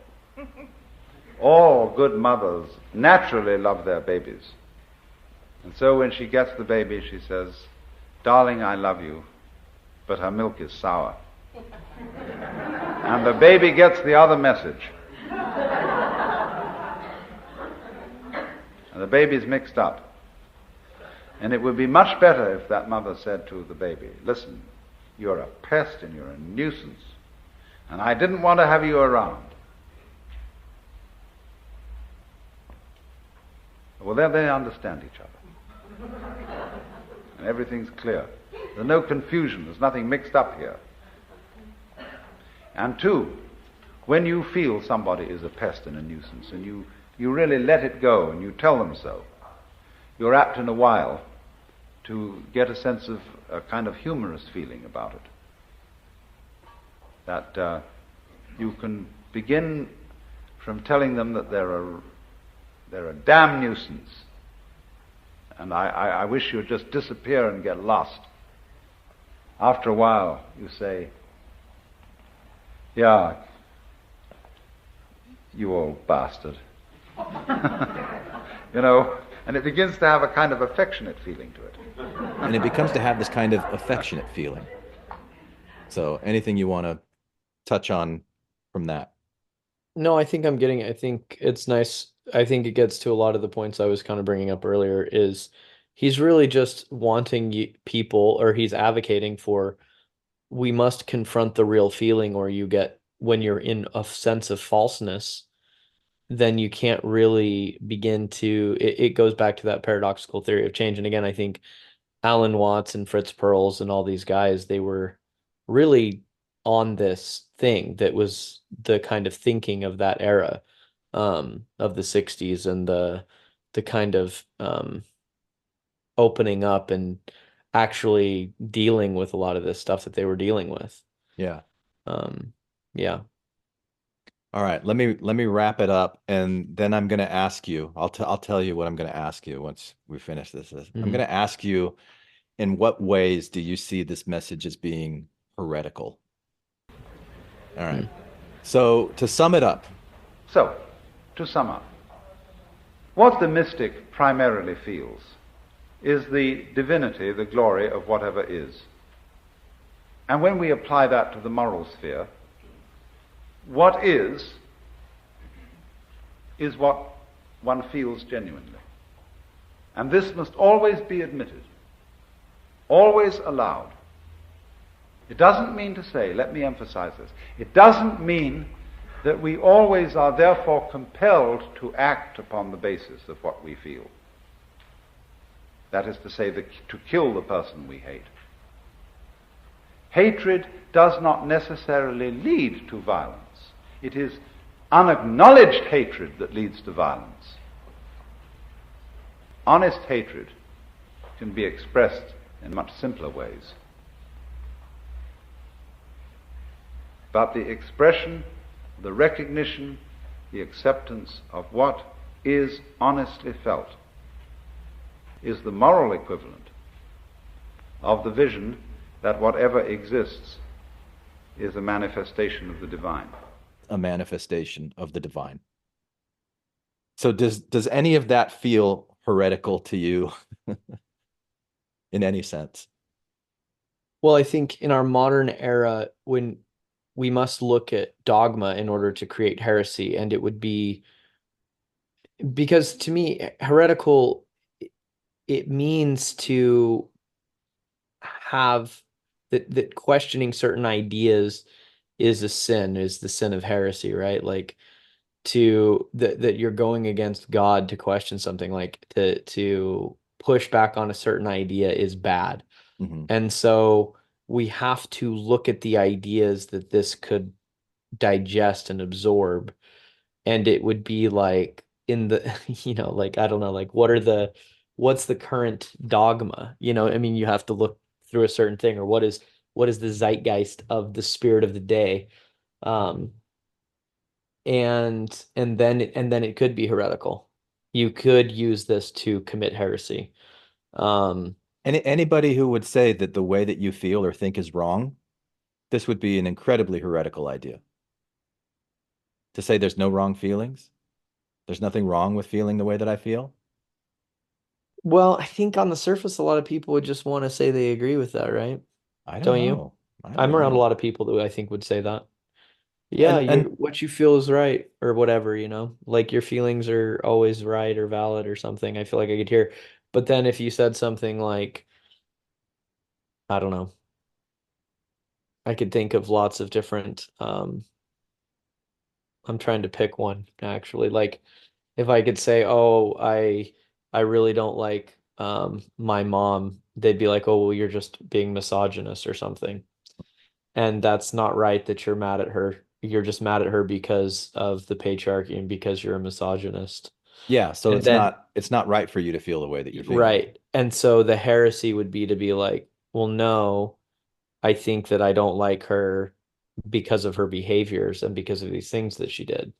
All good mothers naturally love their babies. And so when she gets the baby, she says, darling, I love you, but her milk is sour. And the baby gets the other message. And the baby's mixed up. And it would be much better if that mother said to the baby, listen, you're a pest and you're a nuisance, and I didn't want to have you around. Well, then they understand each other. And everything's clear. There's no confusion. There's nothing mixed up here. And two, when you feel somebody is a pest and a nuisance, and you really let it go and you tell them so, you're apt in a while to get a sense of a kind of humorous feeling about it. That you can begin from telling them that they're a damn nuisance, and I wish you'd just disappear and get lost. After a while, you say, yeah, you old bastard. You know, and it begins to have a kind of affectionate feeling to it. And it becomes to have this kind of affectionate feeling. So anything you want to touch on from that? No, I think it's nice. I think it gets to a lot of the points I was kind of bringing up earlier, is he's really just wanting people, or he's advocating for, we must confront the real feeling, or when you're in a sense of falseness, then you can't really begin to, it goes back to that paradoxical theory of change. And again, I think Alan Watts and Fritz Perls and all these guys, they were really on this thing that was the kind of thinking of that era, of the 60s, and the kind of opening up and actually dealing with a lot of this stuff that they were dealing with. Yeah. Yeah. All right, let me wrap it up, and then I'm going to ask you. I'll tell you what I'm going to ask you once we finish this. I'm going to ask you, in what ways do you see this message as being heretical? All right. So to sum it up. So, to sum up, what the mystic primarily feels is the divinity, the glory of whatever is. And when we apply that to the moral sphere, what is what one feels genuinely. And this must always be admitted, always allowed. It doesn't mean to say, let me emphasize this, it doesn't mean that we always are therefore compelled to act upon the basis of what we feel. That is to say, to kill the person we hate. Hatred does not necessarily lead to violence. It is unacknowledged hatred that leads to violence. Honest hatred can be expressed in much simpler ways. But the expression, the recognition, the acceptance of what is honestly felt is the moral equivalent of the vision that whatever exists is a manifestation of the divine. A manifestation of the divine. So does any of that feel heretical to you in any sense? Well, I think in our modern era, when we must look at dogma in order to create heresy, and it would be because to me, heretical, it means to have that questioning certain ideas is a sin, is the sin of heresy, right? Like that you're going against God to question something, like to push back on a certain idea is bad. Mm-hmm. And so we have to look at the ideas that this could digest and absorb. And it would be like in the, like, I don't know, like what's the current dogma? I mean, you have to look through a certain thing, or what is the zeitgeist of the spirit of the day? Um, and then it could be heretical. You could use this to commit heresy. Anybody who would say that the way that you feel or think is wrong, this would be an incredibly heretical idea. To say there's no wrong feelings, there's nothing wrong with feeling the way that I feel. Well, I think on the surface, a lot of people would just want to say they agree with that, right? I don't Don't you? know. I I'm don't around a know. lot of people that I think would say that. Yeah, And what you feel is right or whatever, like your feelings are always right or valid or something. I feel like I could hear. But then if you said something like, I don't know, I could think of lots of different, I'm trying to pick one actually. Like if I could say, "Oh, I really don't like my mom," they'd be like, "Oh, well, you're just being misogynist or something." And that's not right that you're mad at her. You're just mad at her because of the patriarchy and because you're a misogynist. yeah, so And then, it's not right for you to feel the way that you're feeling. right. And so the heresy would be to be like, well, no, I think that I don't like her because of her behaviors and because of these things that she did.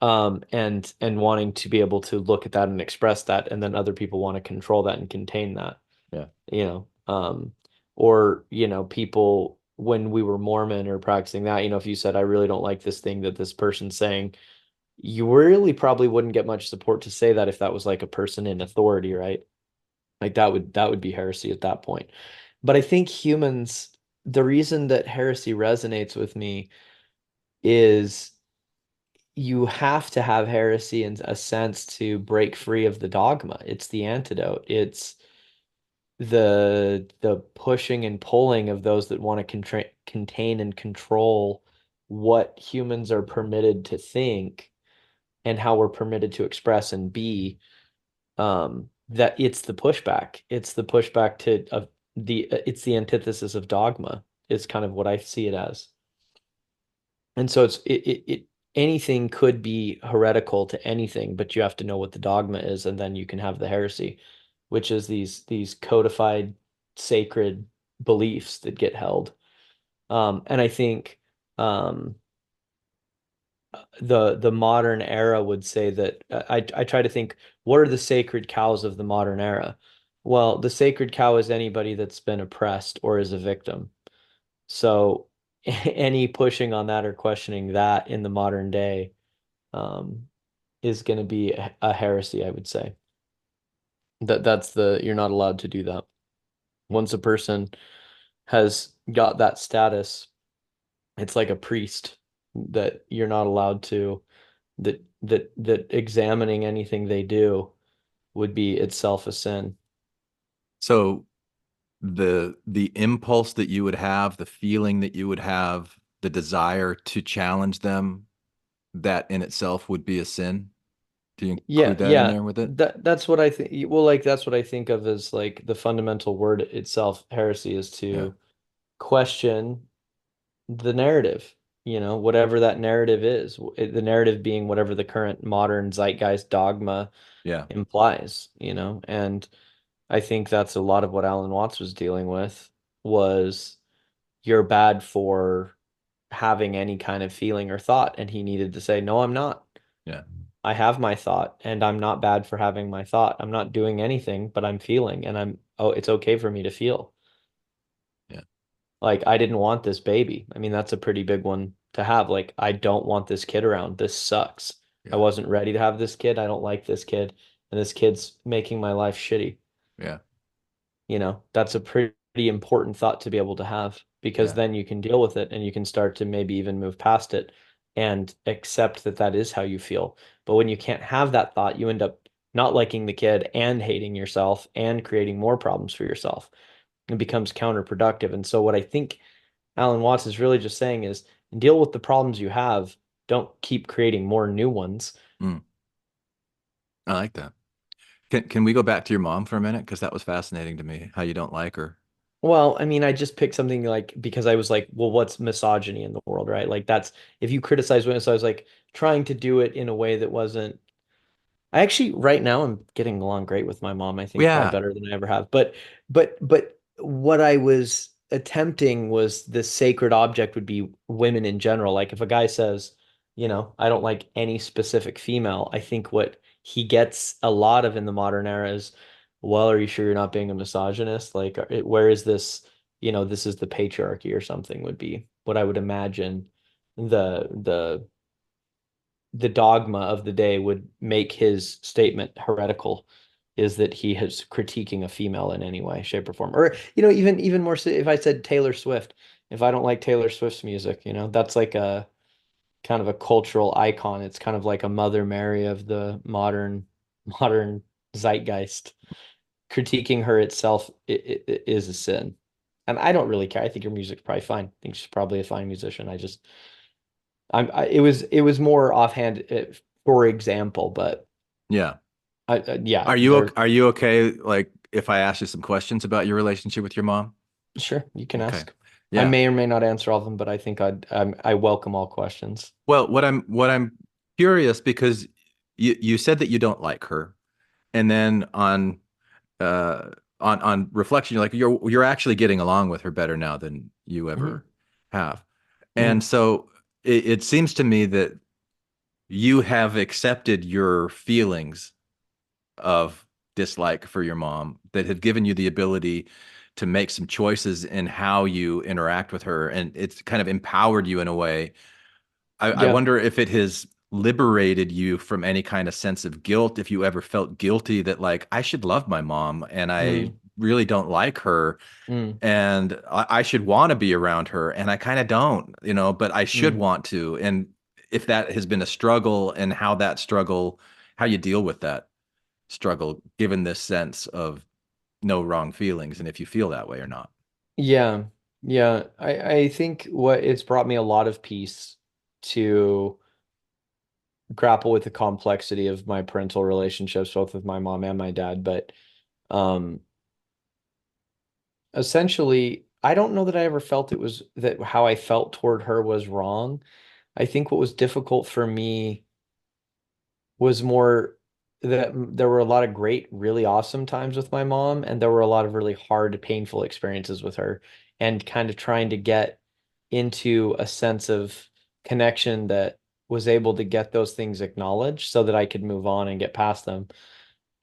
And wanting to be able to look at that and express that, and then other people want to control that and contain that. Yeah. you know, um, or, people when we were Mormon or practicing that, if you said, I really don't like this thing that this person's saying, you really probably wouldn't get much support to say that if that was like a person in authority, right? Like that would be heresy at that point. But I think humans, the reason that heresy resonates with me is you have to have heresy in a sense to break free of the dogma. It's the antidote. It's the pushing and pulling of those that want to contain and control what humans are permitted to think and how we're permitted to express and be. That it's the pushback to of the it's the antithesis of dogma is kind of what I see it as. And so it anything could be heretical to anything, but you have to know what the dogma is, and then you can have the heresy, which is these codified sacred beliefs that get held. And I think the modern era would say that I try to think, what are the sacred cows of the modern era? Well, the sacred cow is anybody that's been oppressed or is a victim. So any pushing on that or questioning that in the modern day um, is going to be a heresy, I would say. You're not allowed to do that. Once a person has got that status, it's like a priest that you're not allowed to, that examining anything they do would be itself a sin. So the impulse that you would have, the feeling that you would have, the desire to challenge them, that in itself would be a sin. Do you Yeah, include that in yeah. there with it? That's what I think. Well, like that's what I think of as like the fundamental word itself, heresy, is Yeah. to question the narrative, whatever that narrative is, the narrative being whatever the current modern zeitgeist dogma Yeah. implies, and I think that's a lot of what Alan Watts was dealing with was you're bad for having any kind of feeling or thought, and he needed to say, no, I'm not. Yeah. I have my thought, and I'm not bad for having my thought. I'm not doing anything, but I'm feeling, and it's okay for me to feel. Yeah. Like, I didn't want this baby. I mean, that's a pretty big one to have. Like, I don't want this kid around. This sucks. I Yeah. wasn't ready to have this kid. I don't like this kid. And this kid's making my life shitty. Yeah. That's a pretty important thought to be able to have, because Yeah. then you can deal with it and you can start to maybe even move past it and accept that that is how you feel. But when you can't have that thought, you end up not liking the kid and hating yourself and creating more problems for yourself. It becomes counterproductive. And so what I think Alan Watts is really just saying is deal with the problems you have. Don't keep creating more new ones. Mm, I like that. Can we go back to your mom for a minute? Because that was fascinating to me, how you don't like her. Well, I mean, I just picked something like because I was like, well, what's misogyny in the world, right? Like that's if you criticize women, so I was like trying to do it in a way that wasn't. I actually right now I'm getting along great with my mom. I think probably Yeah. better than I ever have. But what I was attempting was the sacred object would be women in general. Like if a guy says, I don't like any specific female, I think what he gets a lot of in the modern era is, well, are you sure you're not being a misogynist? Like where is this, this is the patriarchy or something would be what I would imagine the the dogma of the day would make his statement heretical, is that he is critiquing a female in any way, shape, or form. Or, even more so if I said Taylor Swift, if I don't like Taylor Swift's music, that's like a kind of a cultural icon. It's kind of like a Mother Mary of the modern zeitgeist. Critiquing her itself is a sin. And I don't really care. I think her music's probably fine. I think she's probably a fine musician. It was more offhand, for example, but Yeah. yeah, Are are you okay, like, if I ask you some questions about your relationship with your mom? sure, you can Okay. ask. I Yeah. may or may not answer all of them, but I think I welcome all questions. Well, what I'm curious, because you said that you don't like her, and then uh on reflection, you're like you're actually getting along with her better now than you Hmm. ever have. And Hmm. so it seems to me that you have accepted your feelings of dislike for your mom that have given you the ability to make some choices in how you interact with her, and it's kind of empowered you in a way. I Yeah. wonder if it has liberated you from any kind of sense of guilt, if you ever felt guilty that, like, I should love my mom and I Mm, really don't like her, mm, and I should want to be around her and I kind of don't, but I should mm. want to. And if that has been a struggle, and how you deal with that struggle, given this sense of no wrong feelings, and if you feel that way or not. Yeah. Yeah. I think what it's brought me a lot of peace to grapple with the complexity of my parental relationships, both with my mom and my dad. But um essentially, I don't know that I ever felt it was that how I felt toward her was wrong. I think what was difficult for me was more that there were a lot of great, really awesome times with my mom, and there were a lot of really hard, painful experiences with her, and kind of trying to get into a sense of connection that was able to get those things acknowledged so that I could move on and get past them.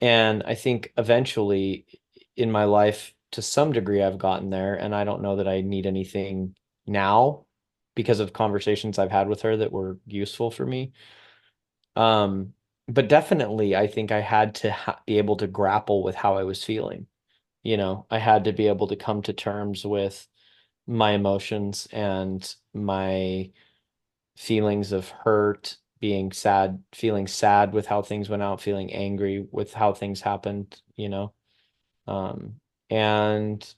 And I think eventually in my life, to some degree, I've gotten there, and I don't know that I need anything now because of conversations I've had with her that were useful for me. Um, but definitely, I think I had to be able to grapple with how I was feeling. I had to be able to come to terms with my emotions and my feelings of hurt, being sad, feeling sad with how things went out, feeling angry with how things happened. Um, and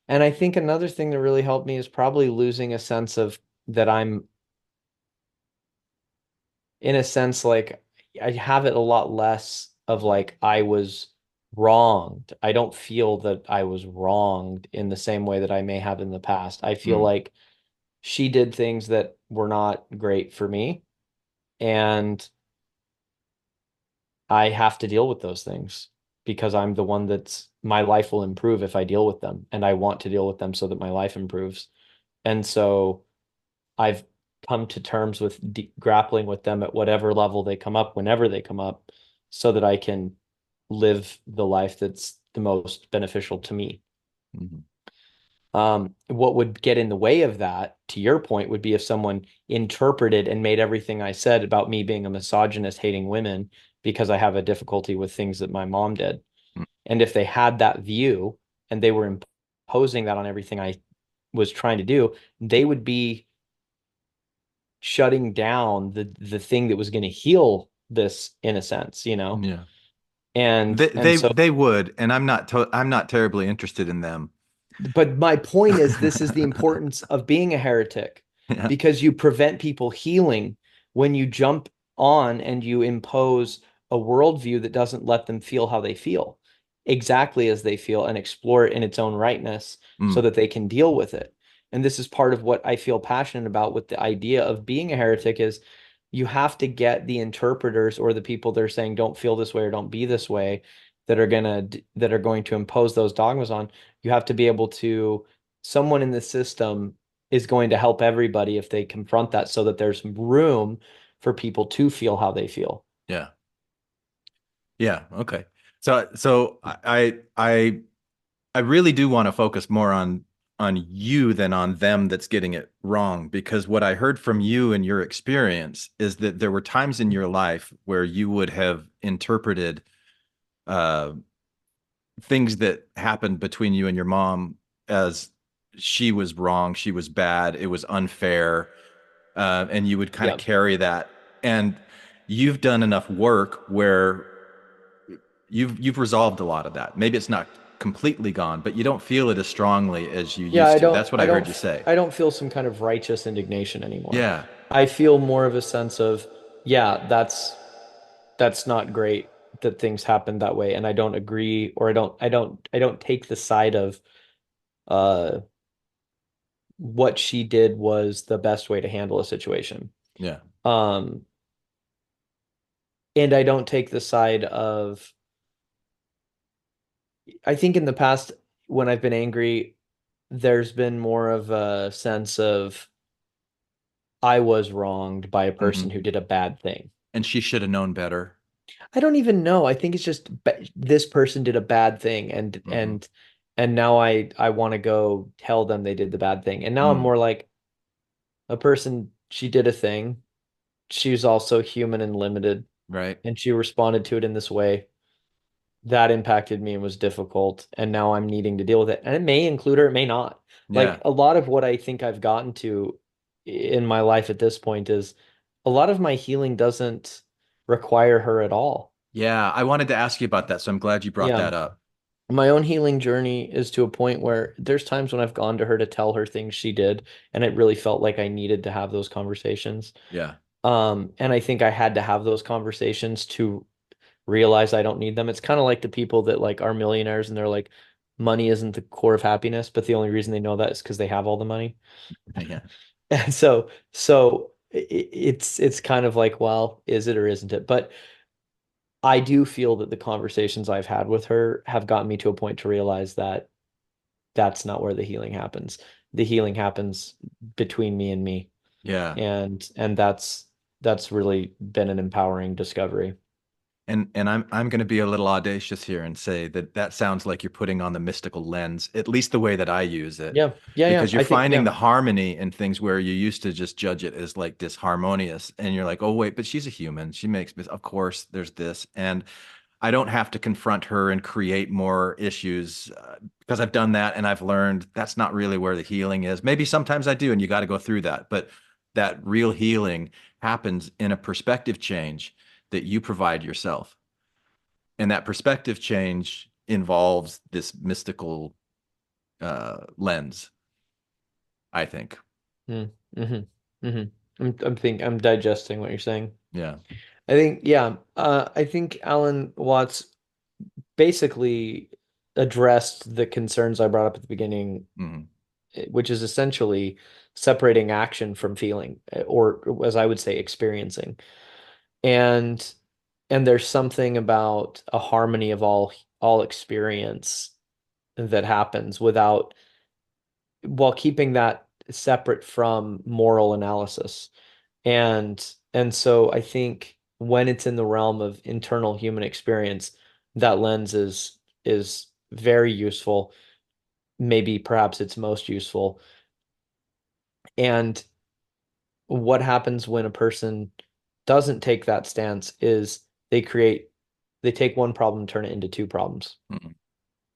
and I think another thing that really helped me is probably losing a sense of that I'm in a sense like I have it a lot less of like I was wronged. I don't feel that I was wronged in the same way that I may have in the past. I feel Mm, like she did things that were not great for me, and I have to deal with those things because I'm the one that's my life will improve if I deal with them, and I want to deal with them so that my life improves. And so I've come to terms with grappling with them at whatever level they come up, whenever they come up, so that I can live the life that's the most beneficial to me. mhm. What would get in the way of that, to your point, would be if someone interpreted and made everything I said about me being a misogynist, hating women, because I have a difficulty with things that my mom did. Mm. And if they had that view and they were imposing that on everything I was trying to do, they would be shutting down the thing that was going to heal this, in a sense, you know? Yeah. And They so, they would, and I'm not terribly interested in them. but my point is, this is the importance of being a heretic, Yeah. because you prevent people healing when you jump on and you impose a worldview that doesn't let them feel how they feel, exactly as they feel, and explore it in its own rightness so Mm. that they can deal with it. And this is part of what I feel passionate about with the idea of being a heretic is you have to get the interpreters or the people that are saying don't feel this way or don't be this way, that are going to impose those dogmas on. You have to be able to, someone in the system is going to help everybody if they confront that, so that there's room for people to feel how they feel. Yeah. Yeah. Okay. So I really do want to focus more on you than on them that's getting it wrong, because what I heard from you and your experience is that there were times in your life where you would have interpreted uh, things that happened between you and your mom as she was wrong, she was bad, it was unfair, and you would kind of Yeah. carry that. And you've done enough work where you've resolved a lot of that. Maybe it's not completely gone, but you don't feel it as strongly as you Yeah, used to. That's what I heard you say. I don't feel some kind of righteous indignation anymore. Yeah. I feel more of a sense of, yeah, that's not great that things happen that way, and I don't agree, or I don't take the side of uh what she did was the best way to handle a situation. Yeah. Um, and I don't take the side of, I think in the past when I've been angry, there's been more of a sense of I was wronged by a Hmm. person who did a bad thing. And she should have known better. I don't even know. I think it's just this person did a bad thing, Hmm. and now I want to go tell them they did the bad thing. And now I'm Mm. more like, a person, she did a thing. She was also human and limited, Right. and she responded to it in this way that impacted me and was difficult, and now I'm needing to deal with it. And it may include her, it may not. Yeah. Like a lot of what I think I've gotten to in my life at this point is a lot of my healing doesn't require her at all. Yeah. I wanted to ask you about that, so I'm glad you brought Yeah. that up. My own healing journey is to a point where there's times when I've gone to her to tell her things she did, and it really felt like I needed to have those conversations. Yeah. And I think I had to have those conversations to realize I don't need them. It's kind of like the people that like are millionaires and they're like, money isn't the core of happiness, but the only reason they know that is because they have all the money. Yeah. And it's kind of like, well, is it or isn't it? But I do feel that the conversations I've had with her have gotten me to a point to realize that that's not where the healing happens. The healing happens between me and me. Yeah. And that's really been an empowering discovery. And I'm going to be a little audacious here and say that that sounds like you're putting on the mystical lens, at least the way that I use it, Yeah. Yeah, yeah. because you're I think, finding yeah. the harmony in things where you used to just judge it as like disharmonious, and you're like, oh wait, but she's a human. She makes, of course, there's this, and I don't have to confront her and create more issues because I've done that and I've learned that's not really where the healing is. Maybe sometimes I do, and you got to go through that, but that real healing happens in a perspective change that you provide yourself. And that perspective change involves this mystical lens, I think. Mm, mm-hmm, mm-hmm. I'm digesting what you're saying. Yeah. I think, yeah, I think Alan Watts basically addressed the concerns I brought up at the beginning, Hmm. which is essentially separating action from feeling, or as I would say, experiencing. And there's something about a harmony of all experience that happens without, while keeping that separate from moral analysis. And so I think when it's in the realm of internal human experience, that lens is very useful. maybe perhaps it's most useful. And what happens when a person doesn't take that stance is they take one problem, turn it into two problems, Mm-mm.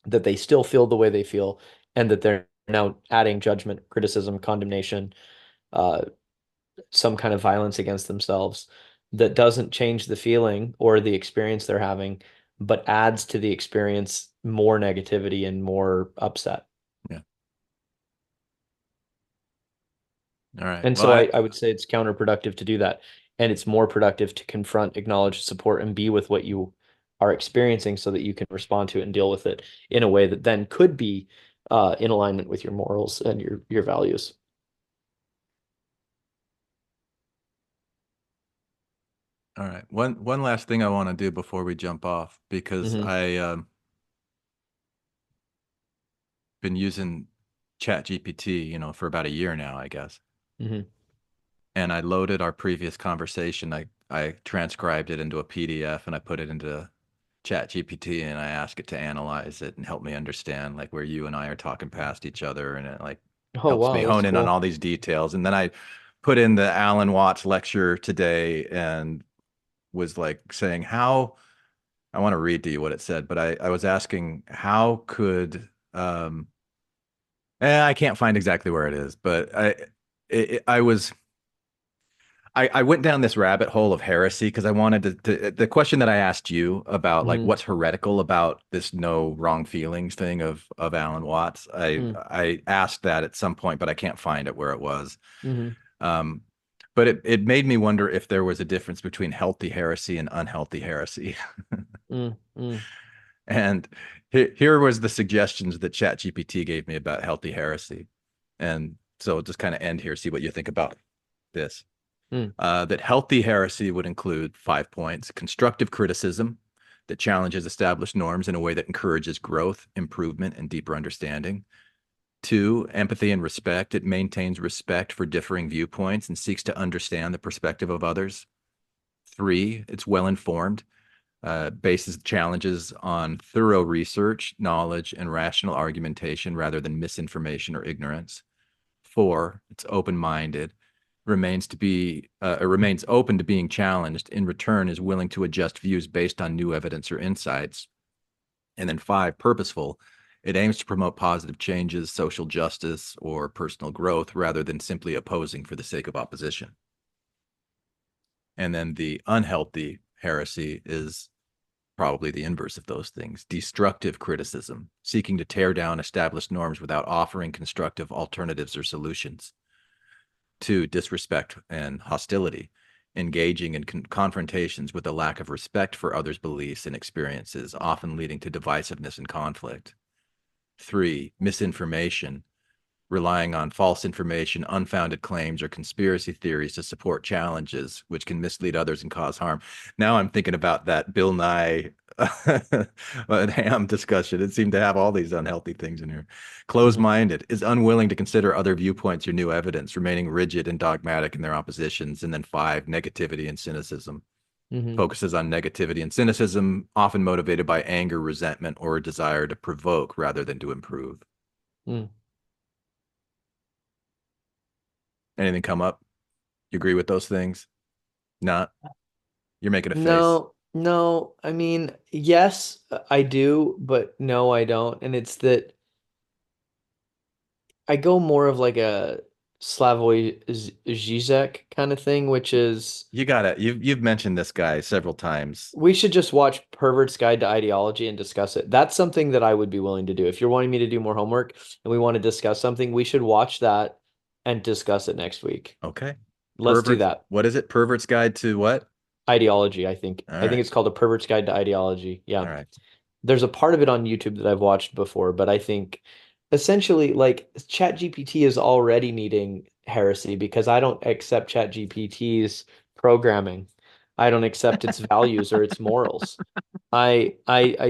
that they still feel the way they feel, and that they're now adding judgment, criticism, condemnation, uh, some kind of violence against themselves that doesn't change the feeling or the experience they're having, but adds to the experience more negativity and more upset. Yeah. All right. And Well, so I would say it's counterproductive to do that. And it's more productive to confront, acknowledge, support, and be with what you are experiencing so that you can respond to it and deal with it in a way that then could be in alignment with your morals and your values. all right. One last thing I want to do before we jump off, because Hmm. I been using Chat GPT, for about a year now, I guess. Hmm. And I loaded our previous conversation. I transcribed it into a PDF and I put it into Chat GPT and I asked it to analyze it and help me understand like where you and I are talking past each other, and it like Oh, helps me wow, that's hone in on cool. all these details. And then I put in the Alan Watts lecture today and was like saying how I want to read to you what it said, but I was asking how could I can't find exactly where it is, but I was I went down this rabbit hole of heresy because I wanted the question that I asked you about like Hmm. what's heretical about this no wrong feelings thing of Alan Watts. Hmm. I asked that at some point, but I can't find it where it was. Hmm. Um, but it made me wonder if there was a difference between healthy heresy and unhealthy heresy. Hmm. Hmm. And here was the suggestions that ChatGPT gave me about healthy heresy. And so I'll just kind of end here, see what you think about this. Hmm. That healthy heresy would include 5 points: constructive criticism that challenges established norms in a way that encourages growth, improvement, and deeper understanding. 2, empathy and respect. It maintains respect for differing viewpoints and seeks to understand the perspective of others. 3, it's well informed, bases challenges on thorough research, knowledge, and rational argumentation rather than misinformation or ignorance. 4, it's open-minded, remains open to being challenged. In return, is willing to adjust views based on new evidence or insights. And then 5, purposeful. It aims to promote positive changes, social justice, or personal growth rather than simply opposing for the sake of opposition. And then the unhealthy heresy is probably the inverse of those things: destructive criticism, seeking to tear down established norms without offering constructive alternatives or solutions. 2, disrespect and hostility, engaging in confrontations with a lack of respect for others' beliefs and experiences, often leading to divisiveness and conflict. 3, misinformation, relying on false information, unfounded claims, or conspiracy theories to support challenges, which can mislead others and cause harm. Now I'm thinking about that Bill Nye and Ham discussion. It seemed to have all these unhealthy things in here. Hmm. Closed-minded is unwilling to consider other viewpoints or new evidence, remaining rigid and dogmatic in their oppositions. And then 5, negativity and cynicism. Hmm. Focuses on negativity and cynicism, often motivated by anger, resentment, or a desire to provoke rather than to improve. Hmm. Anything come up? You agree with those things? Not. You're making a face. No, no. I mean, yes, I do, but no, I don't. And it's that I go more of like a Slavoj Žižek kind of thing, which is You got it. You've mentioned this guy several times. we should just watch Pervert's Guide to Ideology and discuss it. That's something that I would be willing to do. If you're wanting me to do more homework and we want to discuss something, we should watch that and discuss it next week. Okay. Let's do Perverts. that. What is it? Pervert's Guide to what? Ideology, I think. All I think right. it's called A Pervert's Guide to Ideology. All Yeah. right. There's a part of it on YouTube that I've watched before, but I think essentially like ChatGPT is already needing heresy because I don't accept ChatGPT's programming. I don't accept its values or its morals. I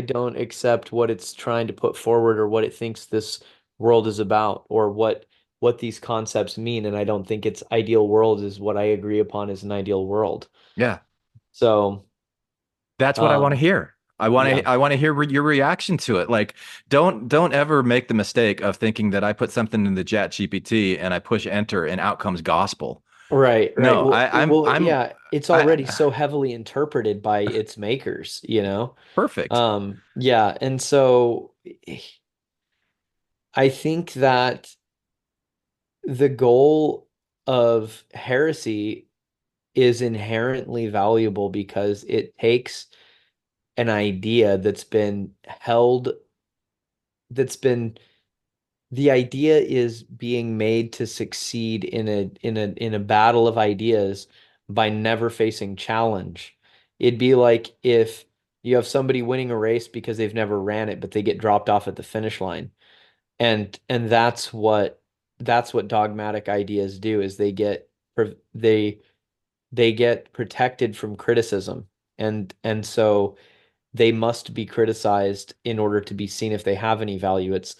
don't accept what it's trying to put forward or what it thinks this world is about or what these concepts mean. And I don't think its ideal world is what I agree upon as an ideal world. Yeah. So, That's what I want to um, hear. Yeah. I want to hear your reaction to it. Like, don't ever make the mistake of thinking that I put something in the chat GPT and I push enter and out comes gospel. Right, right. No, Well, I'm yeah, it's already I so heavily interpreted by its makers, you know? perfect. Yeah, and so I think that the goal of heresy is inherently valuable because it takes an idea that's been held, that's been the idea is being made to succeed in a battle of ideas by never facing challenge. It'd be like if you have somebody winning a race because they've never ran it, but they get dropped off at the finish line. And that's what dogmatic ideas do is they get protected from criticism. And so they must be criticized in order to be seen if they have any value. It's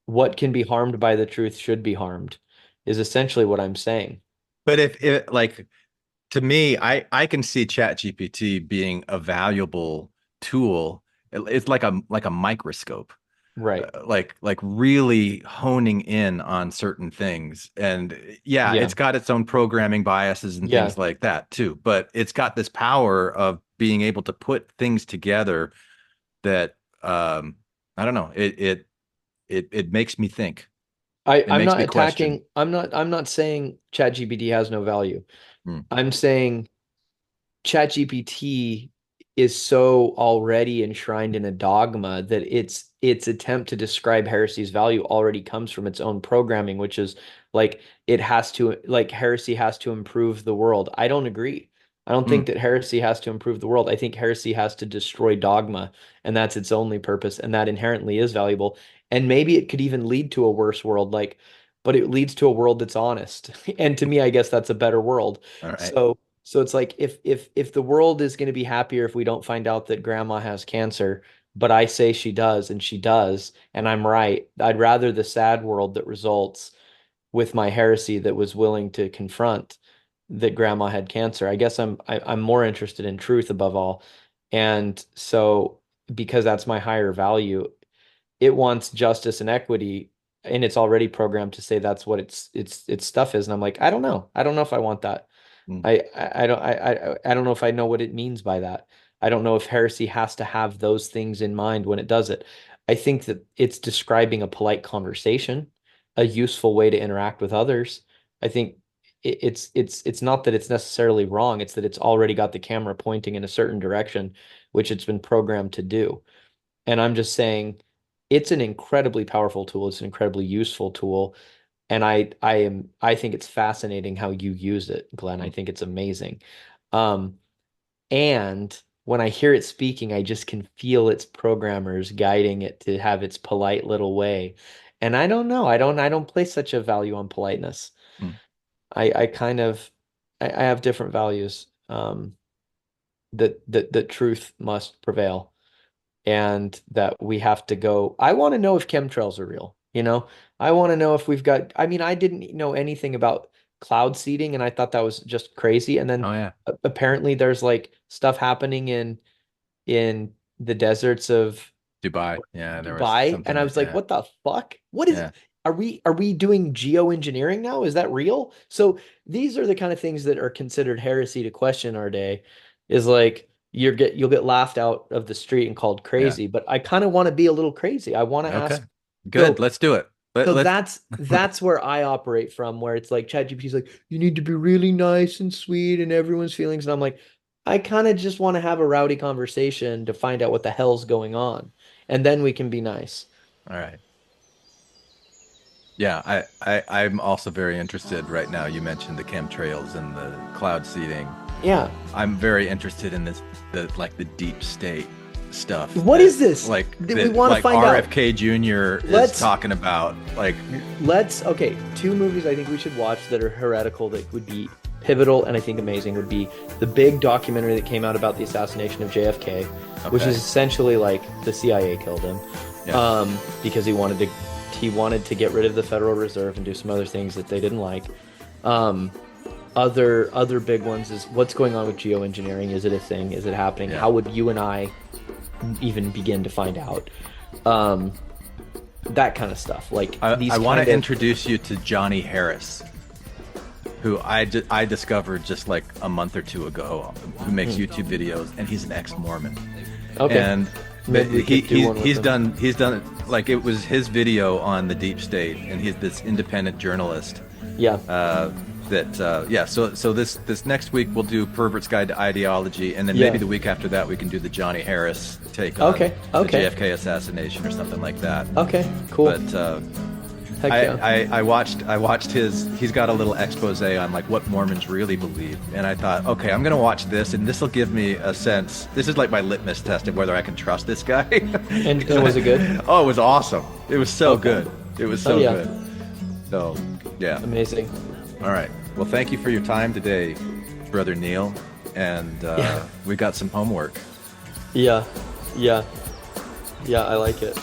what can be harmed by the truth should be harmed, is essentially what I'm saying. But if it like to me, I can see Chat GPT being a valuable tool. It's like a microscope. Right. Like really honing in on certain things. And yeah, Yeah. it's got its own programming biases and Yeah. things like that too, but it's got this power of being able to put things together that I don't know, it makes me think. It I'm makes not me question. attacking, I'm not saying ChatGPT has no value. Hmm. I'm saying ChatGPT is so already enshrined in a dogma that its attempt to describe heresy's value already comes from its own programming, which is like it has to like heresy has to improve the world. I don't agree. I don't Hmm. think that heresy has to improve the world. I think heresy has to destroy dogma, and that's its only purpose, and that inherently is valuable. And maybe it could even lead to a worse world, like, but it leads to a world that's honest. And to me, I guess that's a better world. All right. So it's like if the world is going to be happier if we don't find out that grandma has cancer, but I say she does and she does, and I'm right. I'd rather the sad world that results with my heresy that was willing to confront that grandma had cancer. I guess I'm more interested in truth above all. And so because that's my higher value, it wants justice and equity, and it's already programmed to say that's what its stuff is. And I'm like, I don't know. I don't know if I want that. Hmm. I don't know if I know what it means by that. I don't know if heresy has to have those things in mind when it does it. I think that it's describing a polite conversation, a useful way to interact with others. I think it's not that it's necessarily wrong, it's that it's already got the camera pointing in a certain direction, which it's been programmed to do. And I'm just saying it's an incredibly powerful tool. It's an incredibly useful tool. And I think it's fascinating how you use it, Glenn. I think it's amazing. Um, and when I hear it speaking, I just can feel its programmers guiding it to have its polite little way. And I don't know. I don't place such a value on politeness. Hmm. I kind of I have different values. That truth must prevail, and that we have to go. I want to know if chemtrails are real, you know? I want to know if we've got, I mean, I didn't know anything about cloud seeding and I thought that was just crazy. And then Oh yeah. apparently there's like stuff happening in the deserts of Dubai. Yeah, there was Dubai, and I something. was like, Yeah. what the fuck? What is Yeah. are we doing geoengineering now? Is that real? So these are the kind of things that are considered heresy to question our day, is like you'll get laughed out of the street and called Yeah. crazy, but I kind of want to be a little crazy. I want to Okay. ask. Good. So Let's do it. so Let's that's where I operate from, where it's like ChatGPT's like, you need to be really nice and sweet and everyone's feelings. And I'm like, I kind of just want to have a rowdy conversation to find out what the hell's going on. And then we can be nice. All right. Yeah, I'm also very interested right now. You mentioned the chemtrails and the cloud seeding. Yeah. I'm very interested in the deep state stuff. What is this? Like We want to like find out. RFK Jr. Let's- is talking about. Like, Okay, two movies I think we should watch that are heretical that would be pivotal and I think amazing would be the big documentary that came out about the assassination of JFK, which Okay. is essentially like the CIA killed him, Yeah. because he wanted to get rid of the Federal Reserve and do some other things that they didn't like. Other big ones is what's going on with geoengineering. Is it a thing? Is it happening? Yeah. How would you and I even begin to find out. That kind of stuff. Like I want to introduce you to Johnny Harris, who I discovered just like a month or two ago, who makes YouTube videos, and he's an ex-Mormon. Okay. And he's done like, it was his video on the deep state, and he's this independent journalist. Yeah. So this next week we'll do Pervert's Guide to Ideology, and then maybe the week after that we can do the Johnny Harris take on the JFK assassination or something like that. Okay, cool. But I watched he's got a little expose on like what Mormons really believe, and I thought, okay, I'm gonna watch this, and this will give me a sense. This is like my litmus test of whether I can trust this guy. and was it good? Oh, it was awesome. It was so good. It was so good. So yeah, amazing. All right. Well, thank you for your time today, Brother Neil, and we got some homework. Yeah, I like it.